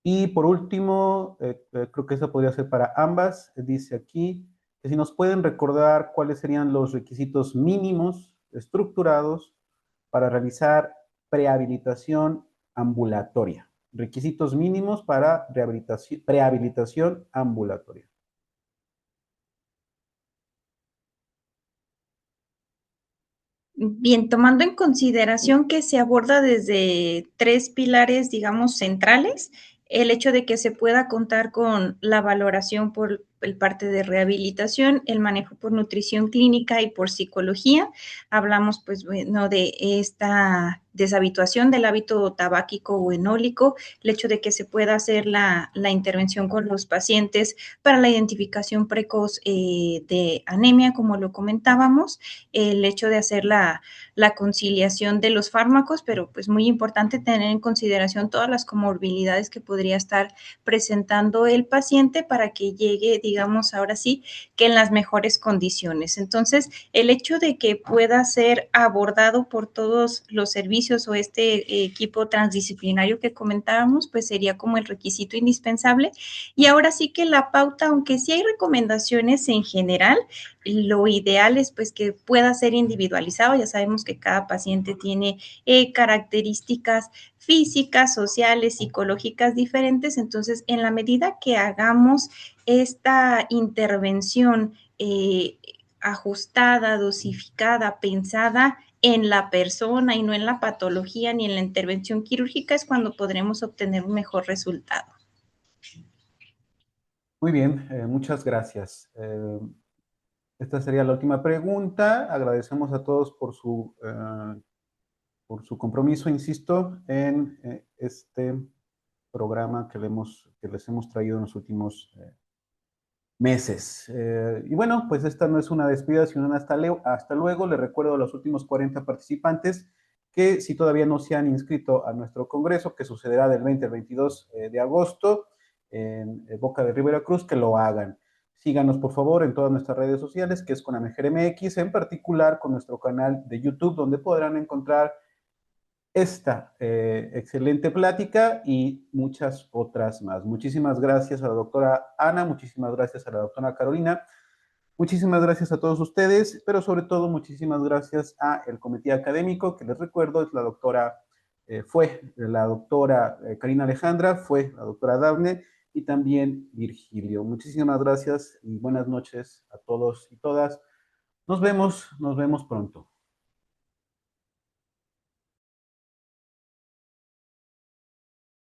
Y por último, creo que esa podría ser para ambas. Dice aquí que si nos pueden recordar cuáles serían los requisitos mínimos estructurados para realizar prehabilitación ambulatoria. Requisitos mínimos para prehabilitación ambulatoria. Bien, tomando en consideración que se aborda desde 3 pilares, digamos, centrales, el hecho de que se pueda contar con la valoración por el parte de rehabilitación, el manejo por nutrición clínica y por psicología. Hablamos, pues, bueno, de esta deshabituación del hábito tabáquico o enólico, el hecho de que se pueda hacer la intervención con los pacientes para la identificación precoz de anemia, como lo comentábamos, el hecho de hacer la conciliación de los fármacos, pero pues muy importante tener en consideración todas las comorbilidades que podría estar presentando el paciente para que llegue, digamos, ahora sí, que en las mejores condiciones. Entonces, el hecho de que pueda ser abordado por todos los servicios o este equipo transdisciplinario que comentábamos, pues sería como el requisito indispensable. Y ahora sí que la pauta, aunque sí hay recomendaciones en general, lo ideal es pues que pueda ser individualizado. Ya sabemos que cada paciente tiene características físicas, sociales, psicológicas diferentes. Entonces, en la medida que hagamos esta intervención ajustada, dosificada, pensada en la persona y no en la patología ni en la intervención quirúrgica, es cuando podremos obtener un mejor resultado. Muy bien, muchas gracias. Esta sería la última pregunta. Agradecemos a todos por su compromiso, insisto, en este programa que les hemos traído en los últimos meses. Y bueno, pues esta no es una despedida, sino un hasta luego. Les recuerdo a los últimos 40 participantes que si todavía no se han inscrito a nuestro congreso, que sucederá del 20 al 22 de agosto en Boca de Rivera Cruz, que lo hagan. Síganos, por favor, en todas nuestras redes sociales, que es con AMEGER-MX, en particular con nuestro canal de YouTube, donde podrán encontrar esta excelente plática y muchas otras más. Muchísimas gracias a la doctora Ana, muchísimas gracias a la doctora Carolina, muchísimas gracias a todos ustedes, pero sobre todo muchísimas gracias a el comité académico, que les recuerdo es la doctora, fue la doctora Karina Alejandra, fue la doctora Dafne y también Virgilio. Muchísimas gracias y buenas noches a todos y todas. Nos vemos pronto.